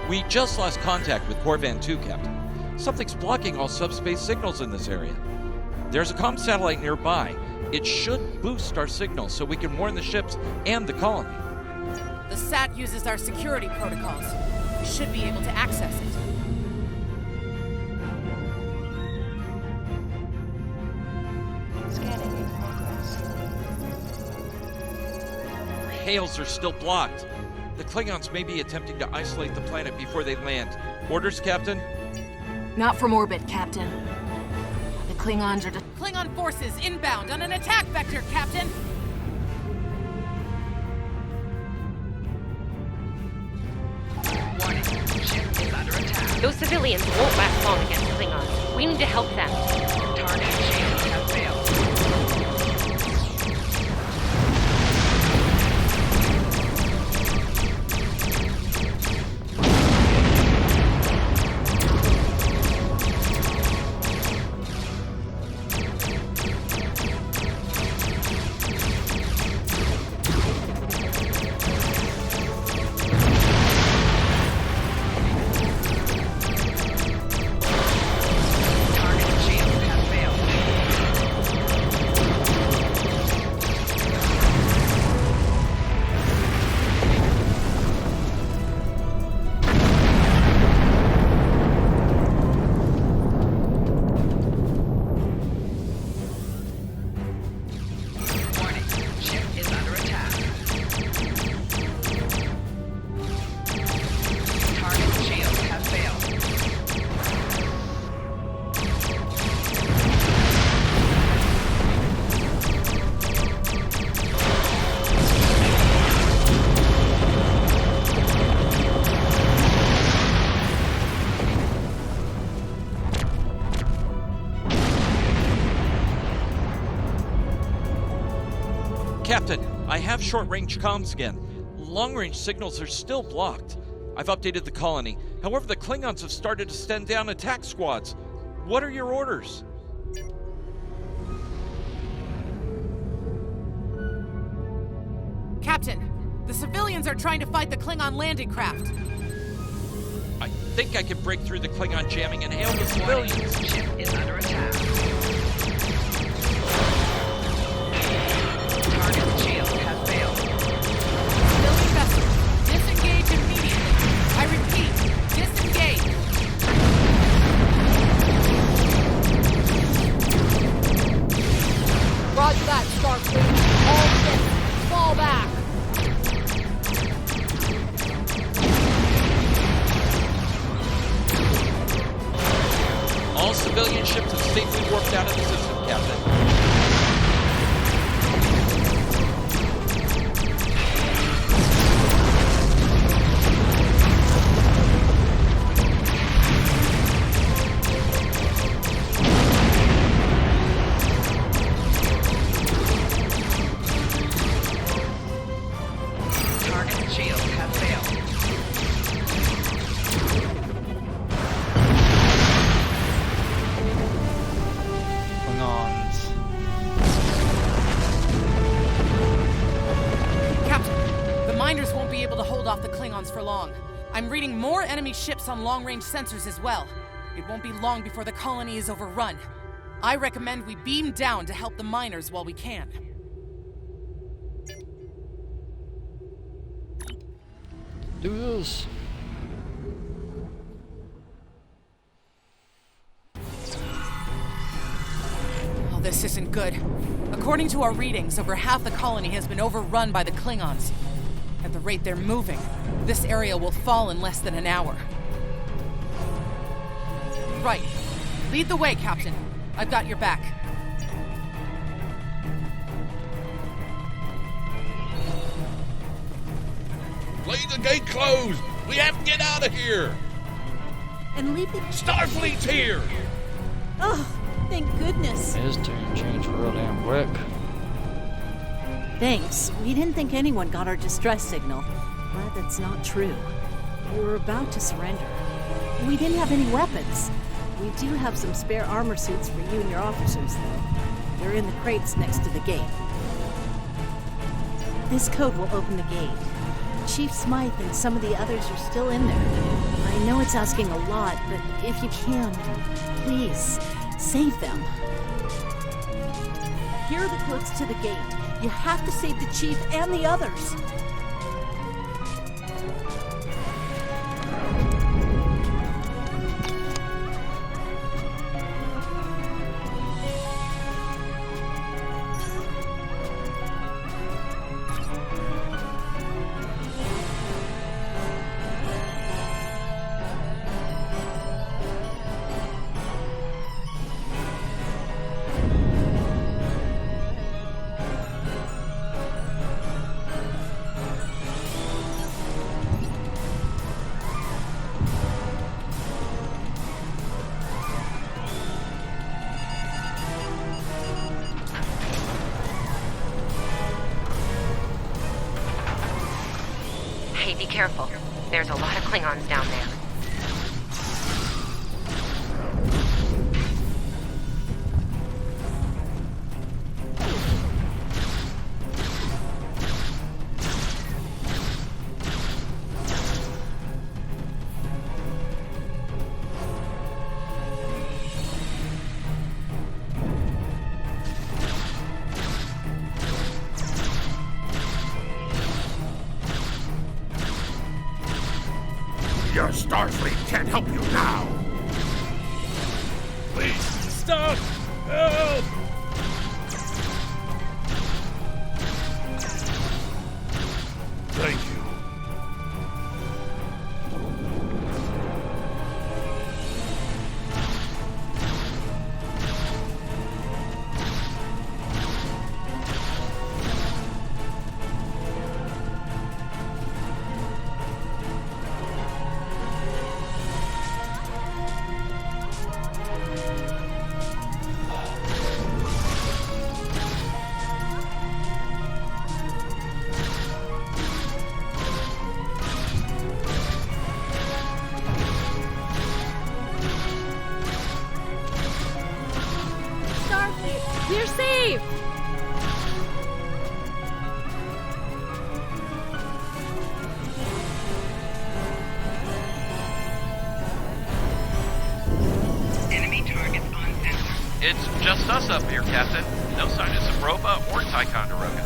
We just lost contact with Corvan 2, Captain. Something's blocking all subspace signals in this area. There's a comm satellite nearby. It should boost our signal so we can warn the ships and the colony. The SAT uses our security protocols. We should be able to access it. Scanning in progress. Our hails are still blocked. The Klingons may be attempting to isolate the planet before they land. Orders, Captain? Not from orbit, Captain. The Klingons are Klingon forces inbound on an attack vector, Captain! Warning, ship is under attack. Those civilians won't last long against Klingons. We need to help them. Target shields have failed. Captain, I have short-range comms again. Long-range signals are still blocked. I've updated the colony. However, the Klingons have started to send down attack squads. What are your orders? Captain, the civilians are trying to fight the Klingon landing craft. I think I can break through the Klingon jamming and hail the civilians. Ship is under attack. Target shield has failed. Civilian vessel, disengage immediately. I repeat, disengage. Roger that, Starfleet. All ships, fall back. Target's shield has failed. Klingons. Captain, the miners won't be able to hold off the Klingons for long. I'm reading more enemy ships on long-range sensors as well. It won't be long before the colony is overrun. I recommend we beam down to help the miners while we can. Do this. Oh, this isn't good. According to our readings, over half the colony has been overrun by the Klingons. At the rate they're moving, this area will fall in less than an hour. Right. Lead the way, Captain. I've got your back. Leave the gate closed! We have to get out of here! And leave the... Starfleet's here! Oh, thank goodness. His tune changed real damn quick. Thanks. We didn't think anyone got our distress signal. But that's not true. We were about to surrender. We didn't have any weapons. We do have some spare armor suits for you and your officers, though. They're in the crates next to the gate. This code will open the gate. Chief Smythe and some of the others are still in there. I know it's asking a lot, but if you can, please, save them. Here are the codes to the gate. You have to save the Chief and the others. Hey, be careful. There's a lot of Klingons down there. Your Starfleet can't help you now! Please, stop! Help! Thank you. We're safe! Enemy targets on sensor. It's just us up here, Captain. No sign of Saproba or Ticonderoga.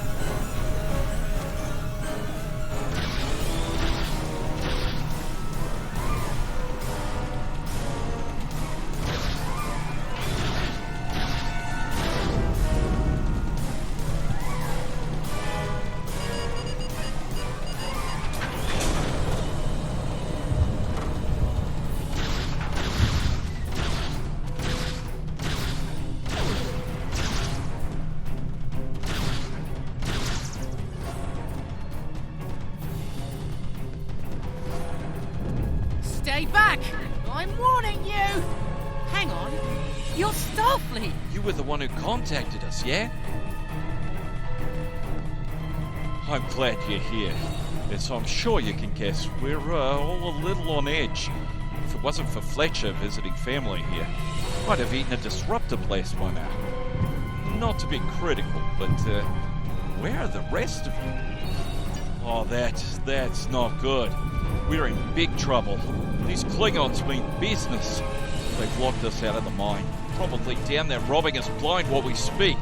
Stay back! I'm warning you! Hang on. You're Starfleet! You were the one who contacted us, yeah? I'm glad you're here. As I'm sure you can guess, we're all a little on edge. If it wasn't for Fletcher visiting family here, I'd have eaten a disruptor last one out. Not to be critical, but where are the rest of you? Oh, that's not good. We're in big trouble. These Klingons mean business. They've locked us out of the mine. Probably down there robbing us blind while we speak.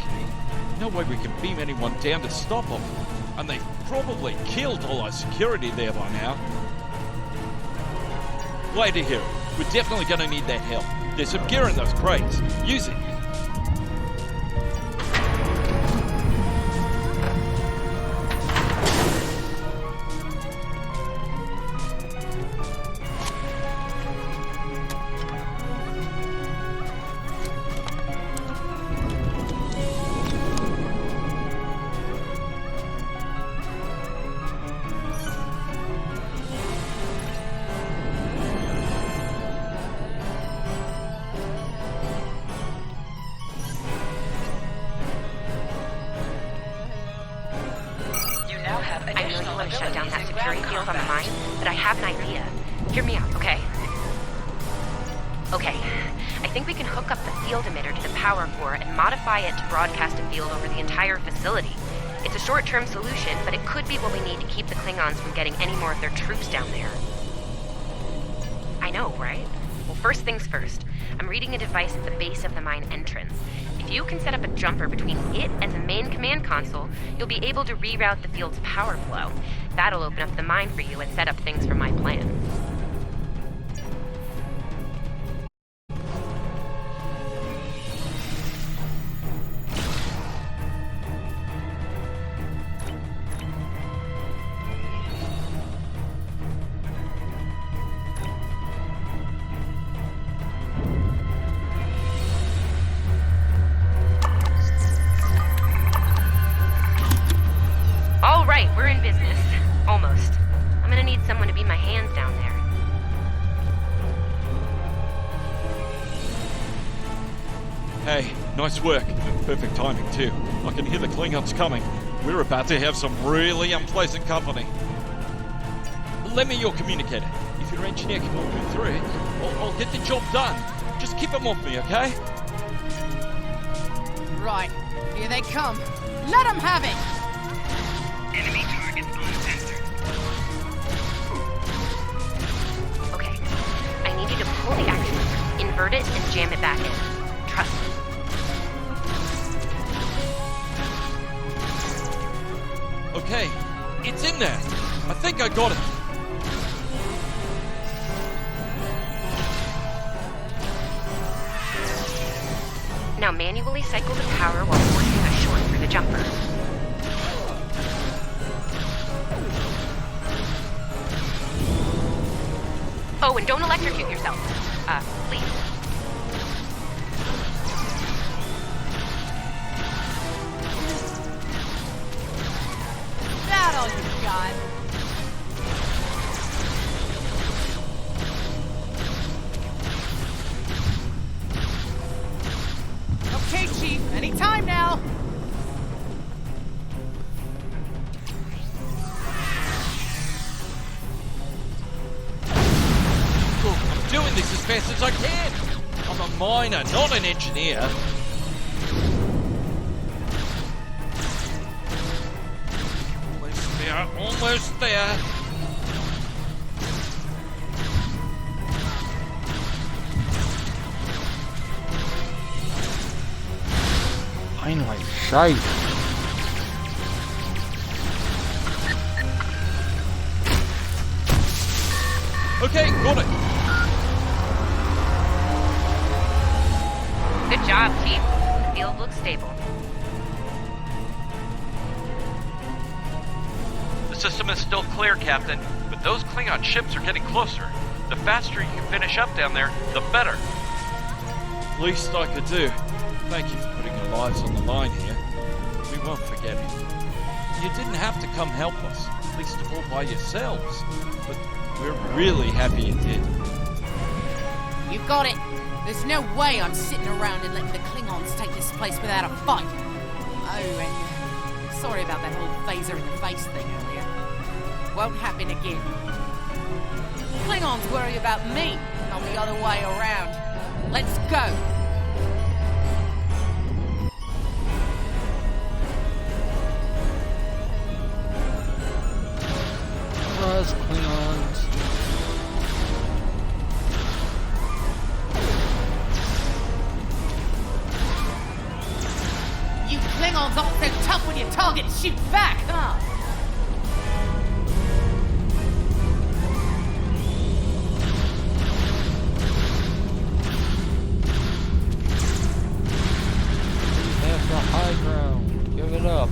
No way we can beam anyone down to stop them. And they've probably killed all our security there by now. Glad to hear it. We're definitely going to need that help. There's some gear in those crates. Use it. Shut down that security field on the mine, but I have an idea. Hear me out, okay? Okay, I think we can hook up the field emitter to the power core and modify it to broadcast a field over the entire facility. It's a short-term solution, but it could be what we need to keep the Klingons from getting any more of their troops down there. I know, right? Well, first things first. I'm reading a device at the base of the mine entrance. If you can set up a jumper between it and the main command console, you'll be able to reroute the field's power flow. That'll open up the mine for you and set up things for my plan. All right, we're in business. Almost. I'm gonna need someone to be my hands down there. Hey, nice work. Perfect timing, too. I can hear the Klingons coming. We're about to have some really unpleasant company. Lend me your communicator. If your engineer can walk me through it, I'll get the job done. Just keep them off me, okay? Right. Here they come. Let them have it! Enemy target on center. Okay. I need you to pull the actuator, invert it, and jam it back in. Trust me. Okay, it's in there. I think I got it. Now manually cycle the power while forcing a short through the jumper. Oh, and don't electrocute yourself. Please. That all you got? Okay, Chief. Anytime now. I'm doing this as fast as I can. I'm a miner, not an engineer. Almost there. Finally, shite. Okay, got it. Good job, Chief. The field looks stable. The system is still clear, Captain, but those Klingon ships are getting closer. The faster you can finish up down there, the better. Least I could do. Thank you for putting your lives on the line here. We won't forget it. You didn't have to come help us, least of all by yourselves. But we're really happy you did. You got it. There's no way I'm sitting around and letting the Klingons take this place without a fight. Oh, and sorry about that whole phaser in the face thing earlier. won't happen again. Klingons worry about me, not the other way around. Let's go! Us Klingons. You Klingons aren't so tough when your target shoots back, huh? We have the high ground. Give it up.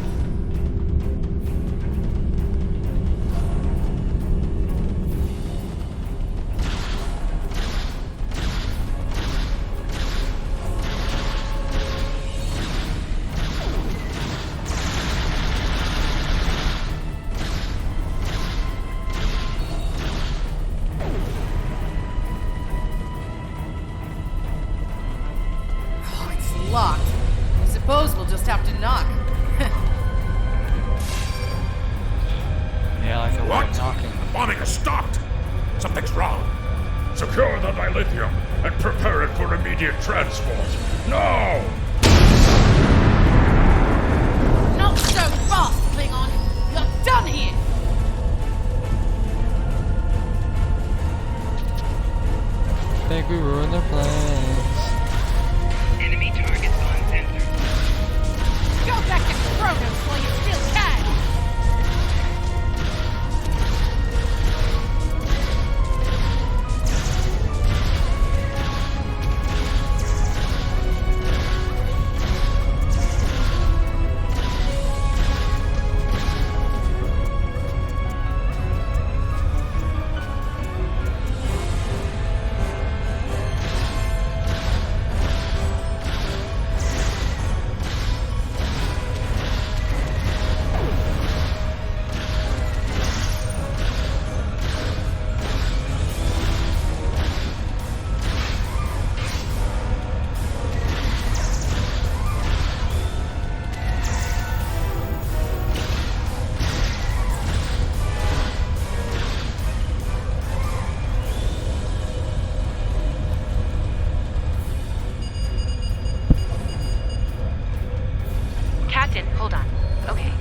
Locked. I suppose we'll just have to knock. Yeah, I feel What? like knocking. Bombing has stopped! Something's wrong. Secure the dilithium and prepare it for immediate transport. Now! Not so fast, Klingon! You're done here! I think we ruined their plans. Enemy targets on center. Go back to Kronos while you still can! Captain, hold on. Okay.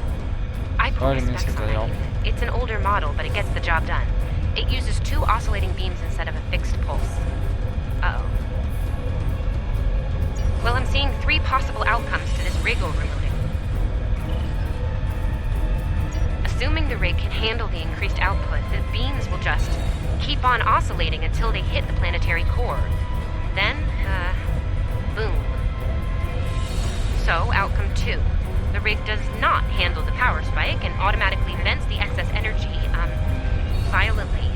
I pulled the Pardon me, specs on Civilian. it. It's an older model, but it gets the job done. It uses 2 oscillating beams instead of a fixed pulse. Uh-oh. Well, I'm seeing 3 possible outcomes to this rig overloading. Assuming the rig can handle the increased output, the beams will just keep on oscillating until they hit the planetary core. Then, boom. So, outcome 2. The rig does not handle the power spike and automatically vents the excess energy, violently.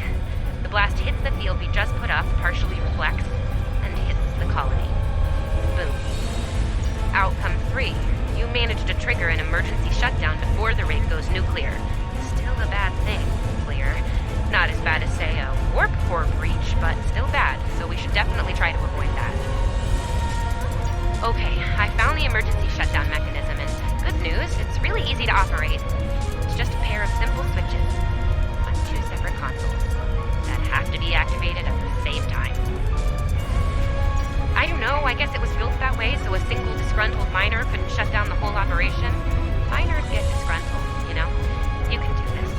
The blast hits the field we just put up, partially reflects, and hits the colony. Boom. Outcome 3. You managed to trigger an emergency shutdown before the rig goes nuclear. Still a bad thing, clear. Not as bad as, say, a warp core breach, but still bad, so we should definitely try to avoid that. Okay, I found the emergency shutdown mechanism, and good news, it's really easy to operate. It's just a pair of simple switches on 2 separate consoles that have to be activated at the same time. I don't know, I guess it was built that way so a single disgruntled miner couldn't shut down the whole operation. Miners get disgruntled, you know? You can do this.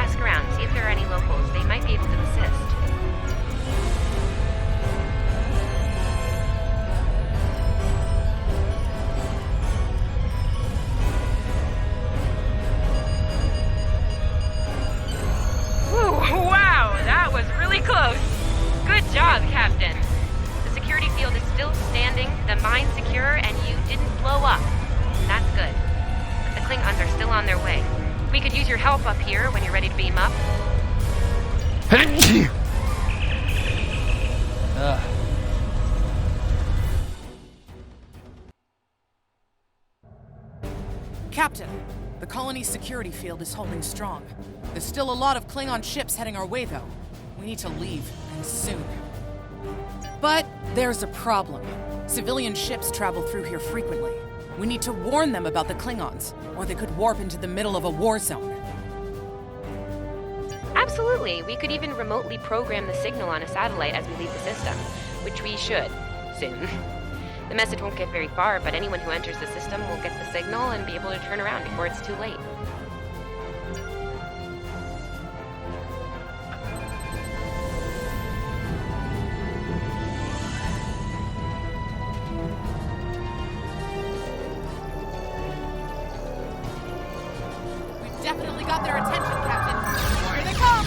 Ask around, see if there are any locals. They might be able to assist. Wow, that was really close. Good job, Captain. The security field is still standing, the mine's secure, and you didn't blow up. That's good. But the Klingons are still on their way. We could use your help up here when you're ready to beam up. Captain, the colony's security field is holding strong. There's still a lot of Klingon ships heading our way, though. We need to leave, and soon. But there's a problem. Civilian ships travel through here frequently. We need to warn them about the Klingons, or they could warp into the middle of a war zone. Absolutely. We could even remotely program the signal on a satellite as we leave the system, which we should, soon. The message won't get very far, but anyone who enters the system will get the signal and be able to turn around before it's too late. We've definitely got their attention, Captain. Here they come!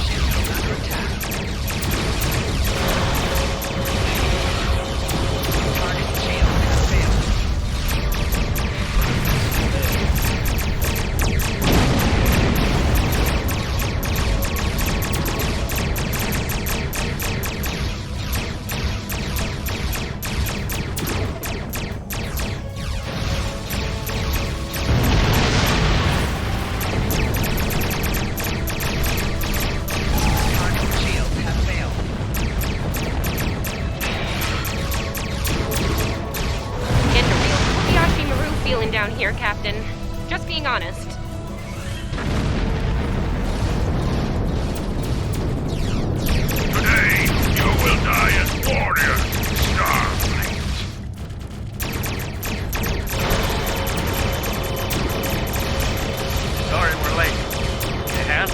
Down here, Captain. Just being honest. Today, you will die as warriors, Starfleet. Sorry we're late. You hand?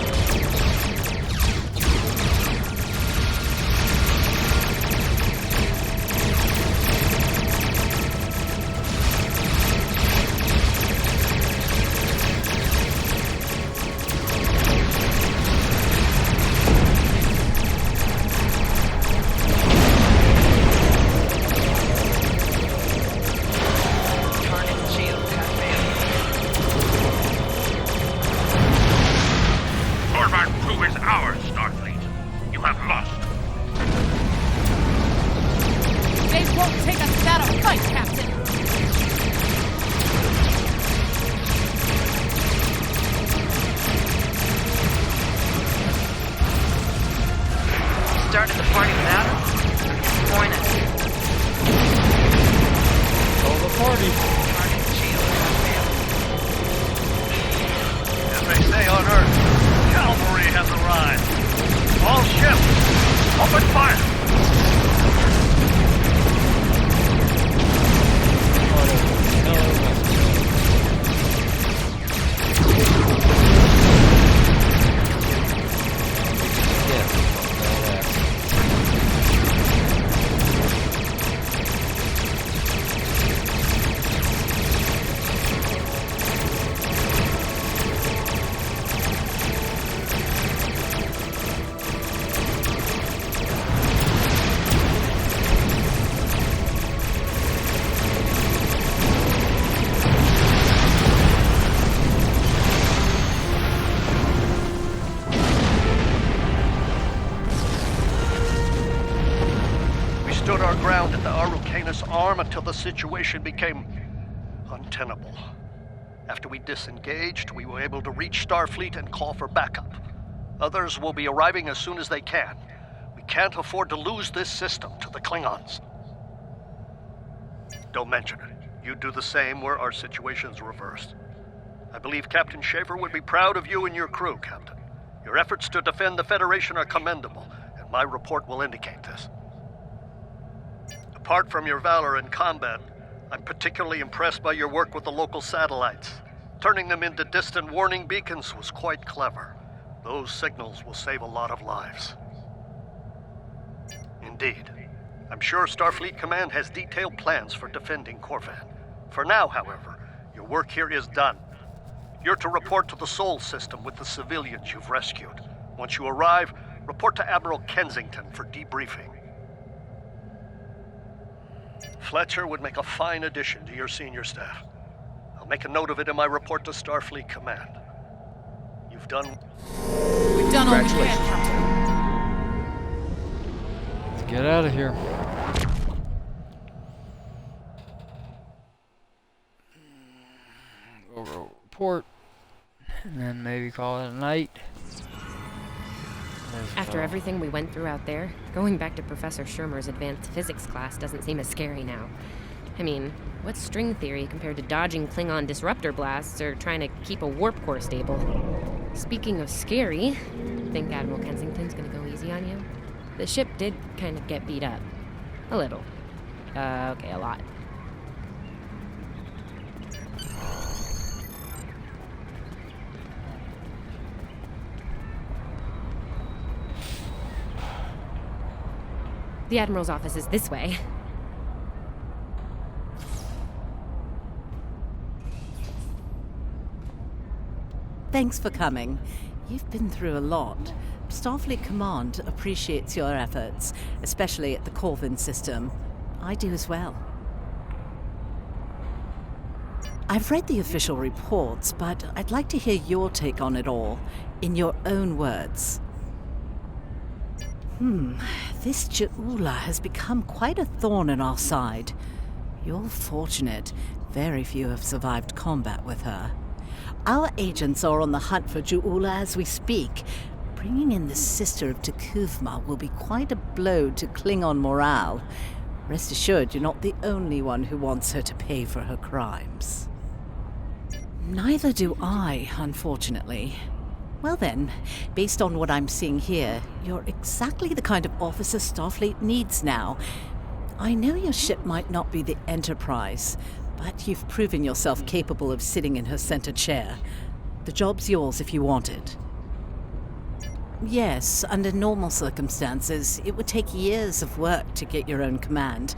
Started the party without us? Join us. Oh, the party. As they say on Earth, cavalry has arrived. All ships, open fire! Stood our ground at the Araucanus Arm until the situation became untenable. After we disengaged, we were able to reach Starfleet and call for backup. Others will be arriving as soon as they can. We can't afford to lose this system to the Klingons. Don't mention it. You do the same where our situation's reversed. I believe Captain Schaefer would be proud of you and your crew, Captain. Your efforts to defend the Federation are commendable, and my report will indicate this. Apart from your valor in combat, I'm particularly impressed by your work with the local satellites. Turning them into distant warning beacons was quite clever. Those signals will save a lot of lives. Indeed. I'm sure Starfleet Command has detailed plans for defending Corvan. For now, however, your work here is done. You're to report to the Sol system with the civilians you've rescued. Once you arrive, report to Admiral Kensington for debriefing. Fletcher would make a fine addition to your senior staff. I'll make a note of it in my report to Starfleet Command. We've done all we can, Captain. Let's get out of here. Go report, and then maybe call it a night. After everything we went through out there, going back to Professor Schirmer's advanced physics class doesn't seem as scary now. I mean, what's string theory compared to dodging Klingon disruptor blasts or trying to keep a warp core stable? Speaking of scary, think Admiral Kensington's gonna go easy on you? The ship did kind of get beat up. A little. Okay, a lot. The Admiral's office is this way. Thanks for coming. You've been through a lot. Starfleet Command appreciates your efforts, especially at the Corvin system. I do as well. I've read the official reports, but I'd like to hear your take on it all, in your own words. This Ju'ula has become quite a thorn in our side. You're fortunate. Very few have survived combat with her. Our agents are on the hunt for Ju'ula as we speak. Bringing in the sister of T'Kuvma will be quite a blow to Klingon morale. Rest assured, you're not the only one who wants her to pay for her crimes. Neither do I, unfortunately. Well then, based on what I'm seeing here, you're exactly the kind of officer Starfleet needs now. I know your ship might not be the Enterprise, but you've proven yourself capable of sitting in her center chair. The job's yours if you want it. Yes, under normal circumstances, it would take years of work to get your own command.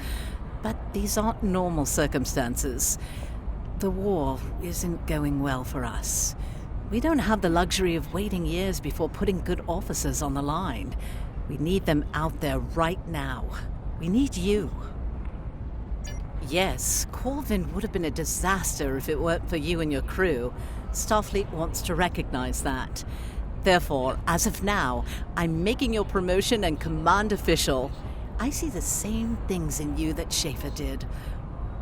But these aren't normal circumstances. The war isn't going well for us. We don't have the luxury of waiting years before putting good officers on the line. We need them out there right now. We need you. Yes, Corvin would have been a disaster if it weren't for you and your crew. Starfleet wants to recognize that. Therefore, as of now, I'm making your promotion and command official. I see the same things in you that Schaefer did.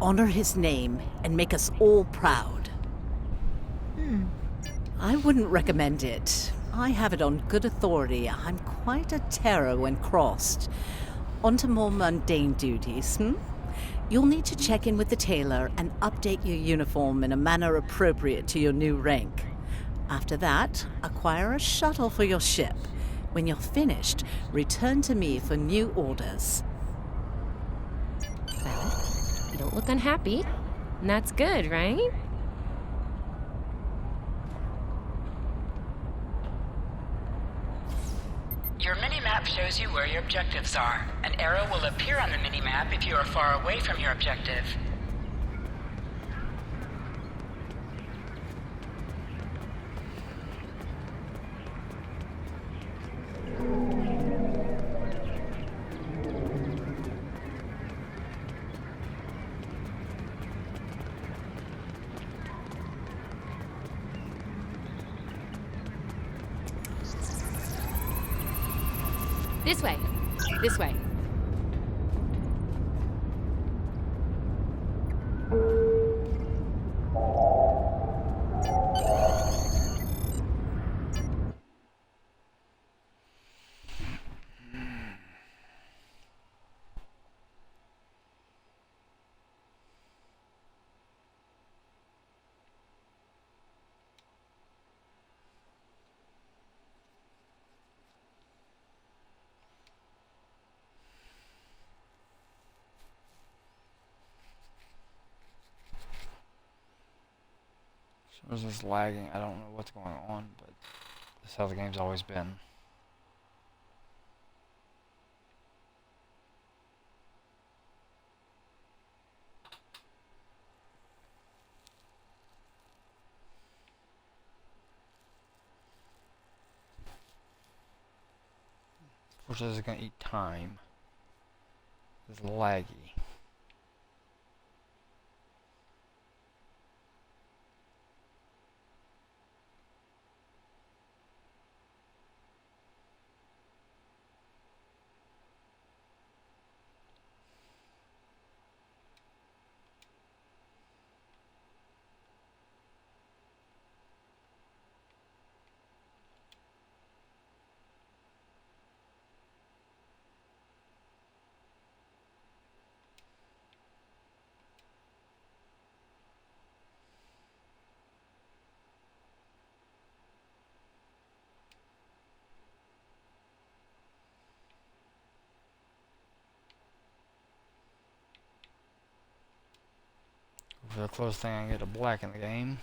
Honor his name and make us all proud. I wouldn't recommend it. I have it on good authority. I'm quite a terror when crossed. On to more mundane duties, You'll need to check in with the tailor and update your uniform in a manner appropriate to your new rank. After that, acquire a shuttle for your ship. When you're finished, return to me for new orders. Well, you don't look unhappy. And that's good, right? Your mini-map shows you where your objectives are. An arrow will appear on the mini-map if you are far away from your objective. This way. This way. This is lagging. I don't know what's going on, but this is how the game's always been. Of course, this is going to eat time. It's laggy. For the closest thing I can get to black in the game.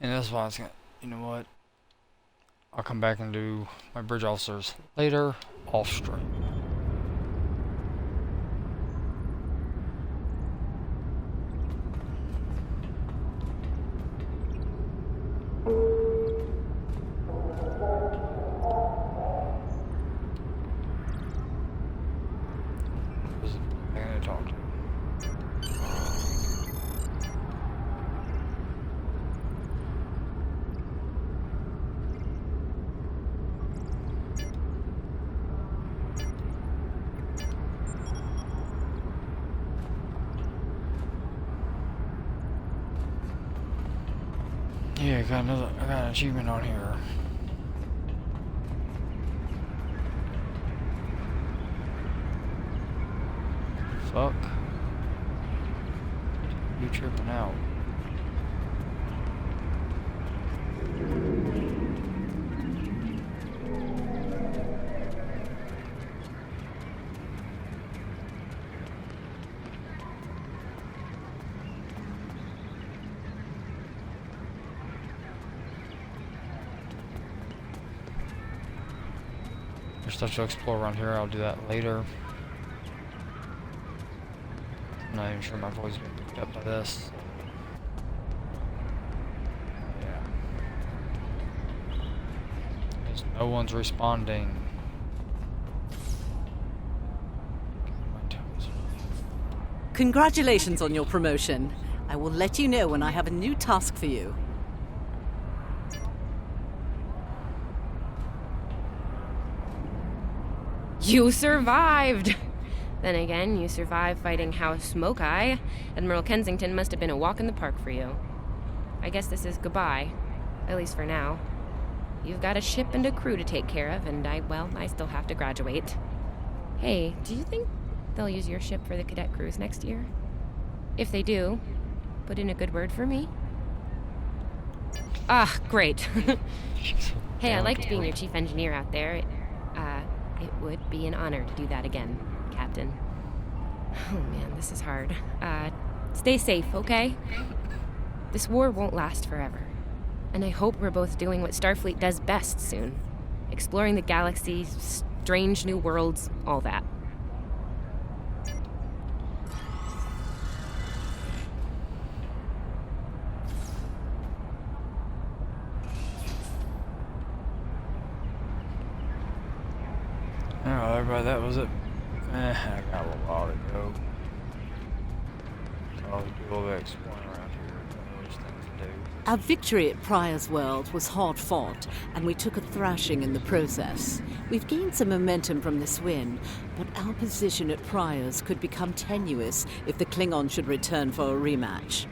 And that's why I was gonna, you know what? I'll come back and do my bridge officers later, off stream. Yeah, I got an achievement on here. Fuck. You tripping out. There's stuff to explore around here. I'll do that later. I'm not even sure my voice is going to be picked up by this. Yeah. Because no one's responding. Congratulations on your promotion. I will let you know when I have a new task for you. You survived! Then again, you survived fighting House Smoke-Eye. Admiral Kensington must have been a walk in the park for you. I guess this is goodbye. At least for now. You've got a ship and a crew to take care of, and I still have to graduate. Hey, do you think they'll use your ship for the cadet cruise next year? If they do, put in a good word for me. Ah, great. Hey, I liked being your chief engineer out there. It would be an honor to do that again, Captain. Oh man, this is hard. Stay safe, okay? This war won't last forever. And I hope we're both doing what Starfleet does best soon. Exploring the galaxy, strange new worlds, all that. about that, was it? I got a little while to go. So I'll do a little bit of exploring around here. There's things to do. Our victory at Pryor's World was hard fought, and we took a thrashing in the process. We've gained some momentum from this win, but our position at Pryor's could become tenuous if the Klingon should return for a rematch.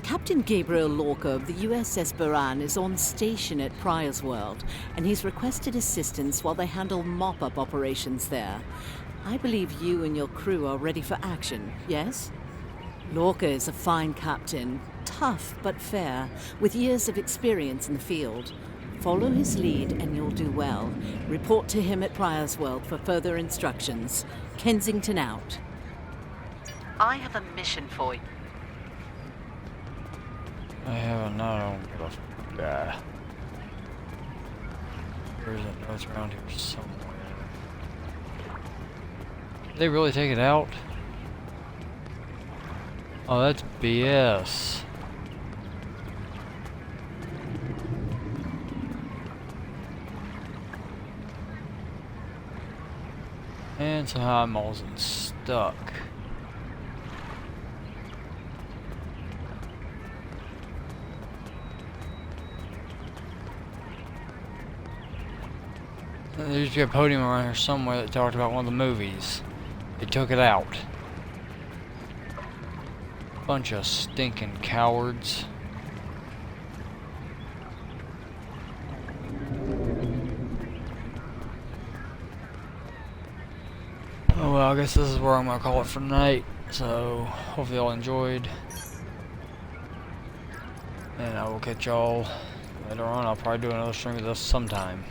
Captain Gabriel Lorca of the USS Baran is on station at Pryor's World, and he's requested assistance while they handle mop-up operations there. I believe you and your crew are ready for action, yes? Lorca is a fine captain, tough but fair, with years of experience in the field. Follow his lead and you'll do well. Report to him at Pryor's World for further instructions. Kensington out. I have a mission for you. I have another guy. There's a note around here somewhere. Did they really take it out? Oh, that's BS. And somehow I'm all stuck. There used to be a podium around here somewhere that talked about one of the movies. They took it out. Bunch of stinking cowards. Oh well, I guess this is where I'm gonna call it for tonight. So, hopefully y'all enjoyed. And I will catch y'all later on. I'll probably do another stream of this sometime.